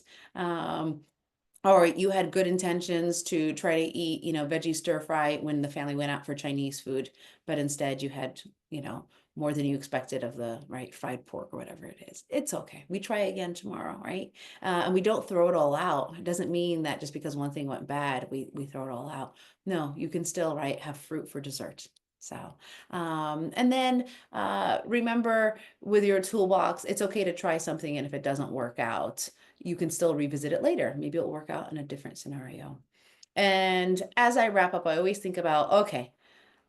Or you had good intentions to try to eat, veggie stir fry when the family went out for Chinese food, but instead you had, more than you expected of the right fried pork or whatever it is. It's okay. We try again tomorrow, right? And we don't throw it all out. It doesn't mean that just because one thing went bad, we throw it all out. No, you can still, right, have fruit for dessert. So, and then remember with your toolbox, it's okay to try something, and if it doesn't work out, you can still revisit it later. Maybe it'll work out in a different scenario. And as I wrap up, I always think about, okay,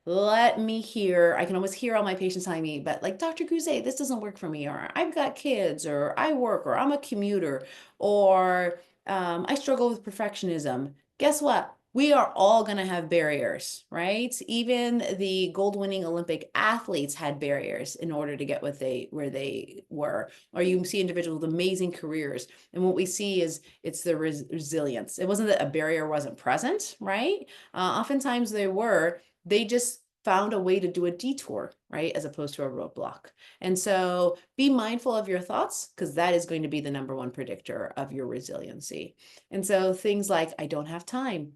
let me hear. I can almost hear all my patients telling me, but like, Dr. Goozeé, this doesn't work for me, or I've got kids, or I work, or I'm a commuter, or I struggle with perfectionism. Guess what? We are all going to have barriers, right? Even the gold-winning Olympic athletes had barriers in order to get where they were. Or you see individuals with amazing careers, and what we see is it's the resilience. It wasn't that a barrier wasn't present, right? Oftentimes they just found a way to do a detour, right? As opposed to a roadblock. And so be mindful of your thoughts, because that is going to be the number one predictor of your resiliency. And so things like, I don't have time.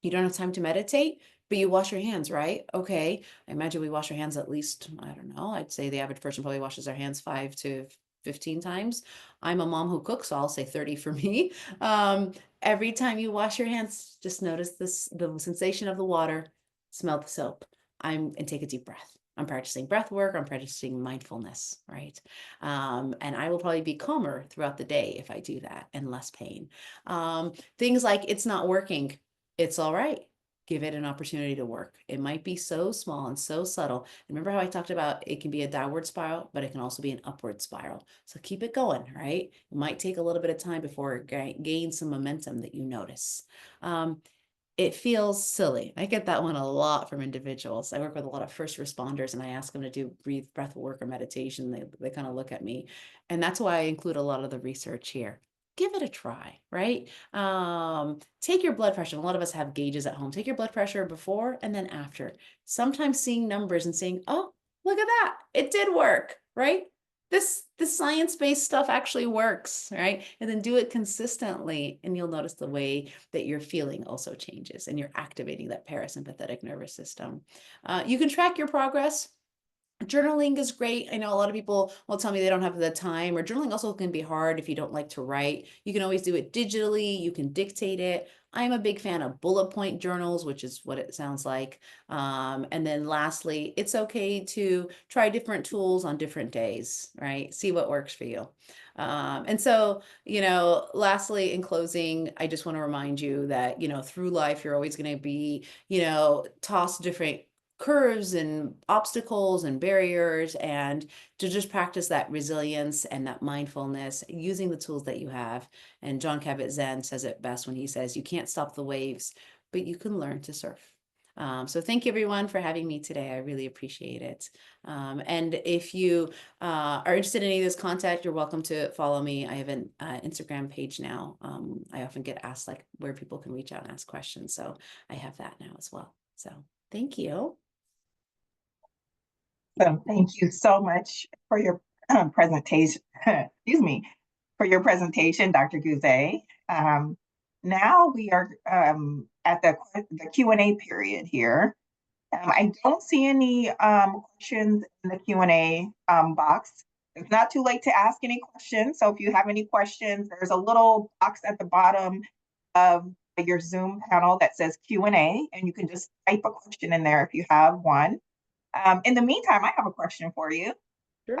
You don't have time to meditate, but you wash your hands, right? Okay. I imagine we wash our hands at least, I don't know, I'd say the average person probably washes their hands 5 to 15 times. I'm a mom who cooks, so I'll say 30 for me. Every time you wash your hands, just notice the sensation of the water, smell the soap, and take a deep breath. I'm practicing breath work. I'm practicing mindfulness, right? And I will probably be calmer throughout the day if I do that, and less pain. Things like, it's not working. It's all right. Give it an opportunity to work. It might be so small and so subtle. Remember how I talked about it can be a downward spiral, but it can also be an upward spiral. So keep it going, right? It might take a little bit of time before it gains some momentum that you notice. It feels silly. I get that one a lot from individuals. I work with a lot of first responders, and I ask them to do breath work or meditation. They kind of look at me. And that's why I include a lot of the research here. Give it a try, right? Take your blood pressure. A lot of us have gauges at home. Take your blood pressure before and then after. Sometimes seeing numbers and saying, oh, look at that. It did work, right? This science-based stuff actually works, right? And then do it consistently, and you'll notice the way that you're feeling also changes, and you're activating that parasympathetic nervous system. You can track your progress. Journaling is great. I know a lot of people will tell me they don't have the time, or journaling also can be hard if you don't like to write. You can always do it digitally. You can dictate it. I'm a big fan of bullet point journals, which is what it sounds like. And then lastly, it's okay to try different tools on different days, right? See what works for you. And so, lastly, in closing, I just want to remind you that, through life, you're always going to be, tossed different curves and obstacles and barriers, and to just practice that resilience and that mindfulness using the tools that you have. And Jon Kabat-Zinn says it best when he says, you can't stop the waves, but you can learn to surf. So thank you everyone for having me today. I really appreciate it. And if you are interested in any of this content, you're welcome to follow me. I have an Instagram page now. I often get asked like where people can reach out and ask questions. So I have that now as well. So thank you. So thank you so much for your presentation. Excuse me, for your presentation, Dr. Goozeé. Now we are at the Q&A period here. I don't see any questions in the Q&A box. It's not too late to ask any questions. So if you have any questions, there's a little box at the bottom of your Zoom panel that says Q&A, and you can just type a question in there if you have one. In the meantime, I have a question for you. Sure.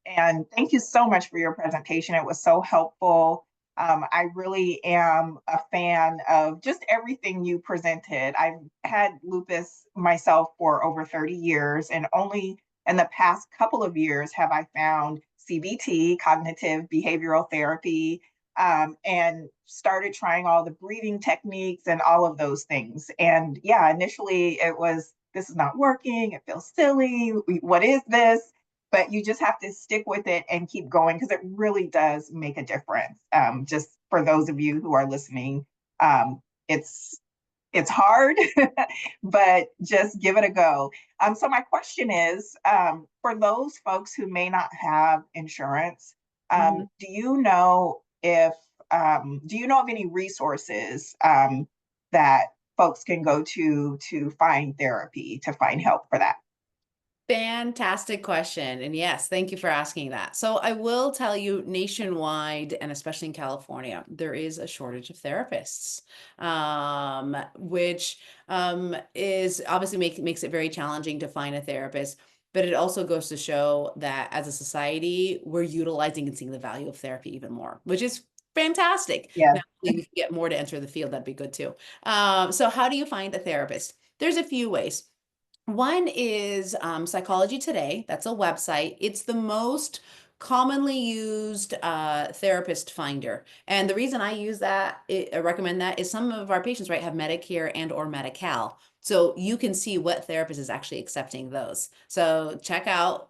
And thank you so much for your presentation. It was so helpful. I really am a fan of just everything you presented. I've had lupus myself for over 30 years, and only in the past couple of years have I found CBT, cognitive behavioral therapy, and started trying all the breathing techniques and all of those things. And yeah, initially it was, this is not working. It feels silly. What is this? But you just have to stick with it and keep going because it really does make a difference. Just for those of you who are listening, it's hard, but just give it a go. So my question is, for those folks who may not have insurance, do you know of any resources that folks can go to find therapy, to find help for that? Fantastic question. And yes, thank you for asking that. So I will tell you nationwide, and especially in California, there is a shortage of therapists, which is obviously makes it very challenging to find a therapist. But it also goes to show that as a society, we're utilizing and seeing the value of therapy even more, which is fantastic. Yeah. Now, if we can get more to enter the field, that'd be good too. So how do you find a therapist? There's a few ways. One is Psychology Today. That's a website. It's the most commonly used therapist finder. And the reason I use that, I recommend that, is some of our patients, right, have Medicare and or Medi-Cal. So you can see what therapist is actually accepting those. So check out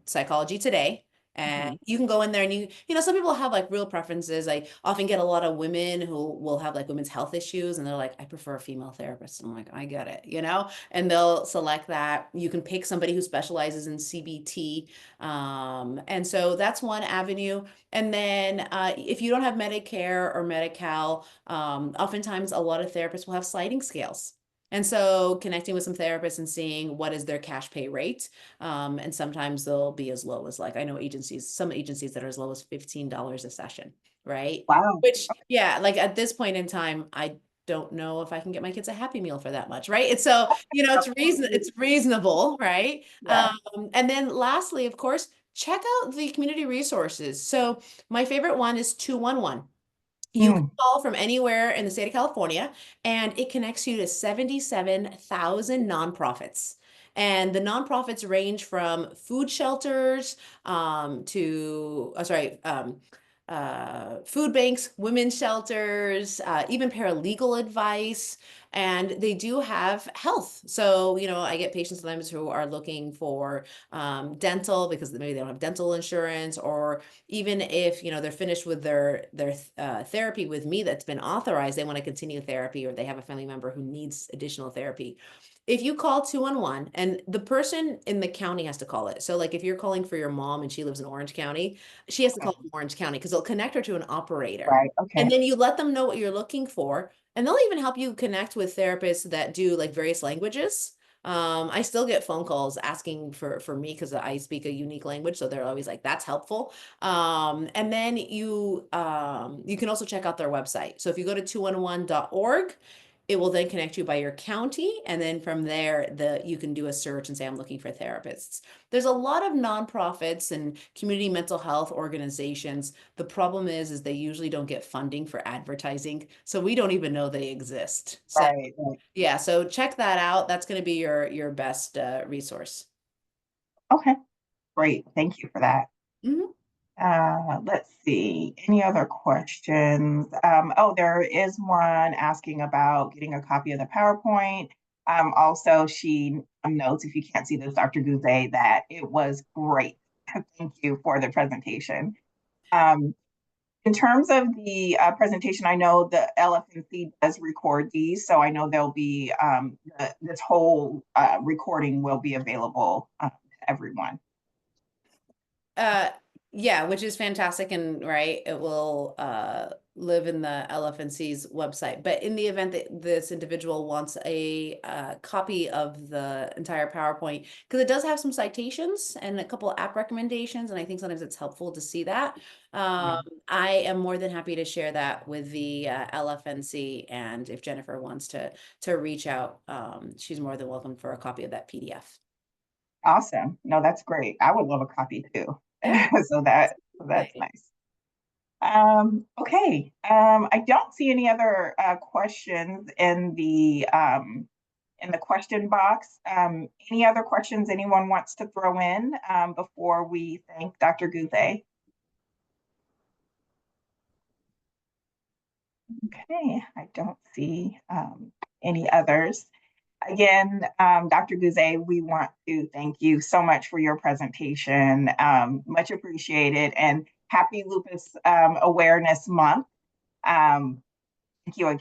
Psychology Today. And you can go in there and some people have like real preferences. I often get a lot of women who will have like women's health issues and they're like, I prefer a female therapist. I'm like, I get it, and they'll select that. You can pick somebody who specializes in CBT. And so that's one avenue. And then if you don't have Medicare or Medi-Cal, oftentimes a lot of therapists will have sliding scales. And so connecting with some therapists and seeing what is their cash pay rate. And sometimes they'll be as low as, like, I know some agencies that are as low as $15 a session, right? Wow. Which, yeah, like at this point in time, I don't know if I can get my kids a Happy Meal for that much, right? It's so, it's reasonable, right? Yeah. And then lastly, of course, check out the community resources. So my favorite one is 211. You can call from anywhere in the state of California, and it connects you to 77,000 nonprofits. And the nonprofits range from food shelters to, food banks, women's shelters, even paralegal advice. And they do have health. So, I get patients sometimes who are looking for dental because maybe they don't have dental insurance, or even if, they're finished with their therapy with me that's been authorized, they want to continue therapy, or they have a family member who needs additional therapy. If you call 211, and the person in the county has to call it. So like if you're calling for your mom and she lives in Orange County, she has to call Orange County because they'll connect her to an operator. Right. Okay. And then you let them know what you're looking for, and they'll even help you connect with therapists that do like various languages. I still get phone calls asking for me because I speak a unique language, so they're always like, that's helpful. And then you can also check out their website. So if you go to 211.org, it will then connect you by your county, and then from there, you can do a search and say, I'm looking for therapists. There's a lot of nonprofits and community mental health organizations. The problem is they usually don't get funding for advertising, so we don't even know they exist. So Right. yeah, so check that out. That's going to be your best resource. Okay. Great. Thank you for that. Mhm. Let's see. Any other questions? Oh, there is one asking about getting a copy of the PowerPoint. Also, she notes, if you can't see this, Dr. Goozeé, that it was great. Thank you for the presentation. In terms of the presentation, I know the LFNC does record these, so I know there'll be this whole recording will be available to everyone. Yeah, which is fantastic, and right, it will live in the LFNC's website. But in the event that this individual wants a copy of the entire PowerPoint, because it does have some citations and a couple app recommendations, and I think sometimes it's helpful to see that. I am more than happy to share that with the LFNC, and if Jennifer wants to reach out, she's more than welcome for a copy of that PDF. Awesome. No, that's great. I would love a copy too. Yeah. So that's nice. Okay. I don't see any other questions in the question box. Any other questions anyone wants to throw in before we thank Dr. Goozeé? Okay, I don't see any others. Again, Dr. Goozeé, we want to thank you so much for your presentation. Much appreciated, and happy Lupus Awareness Month. Thank you again.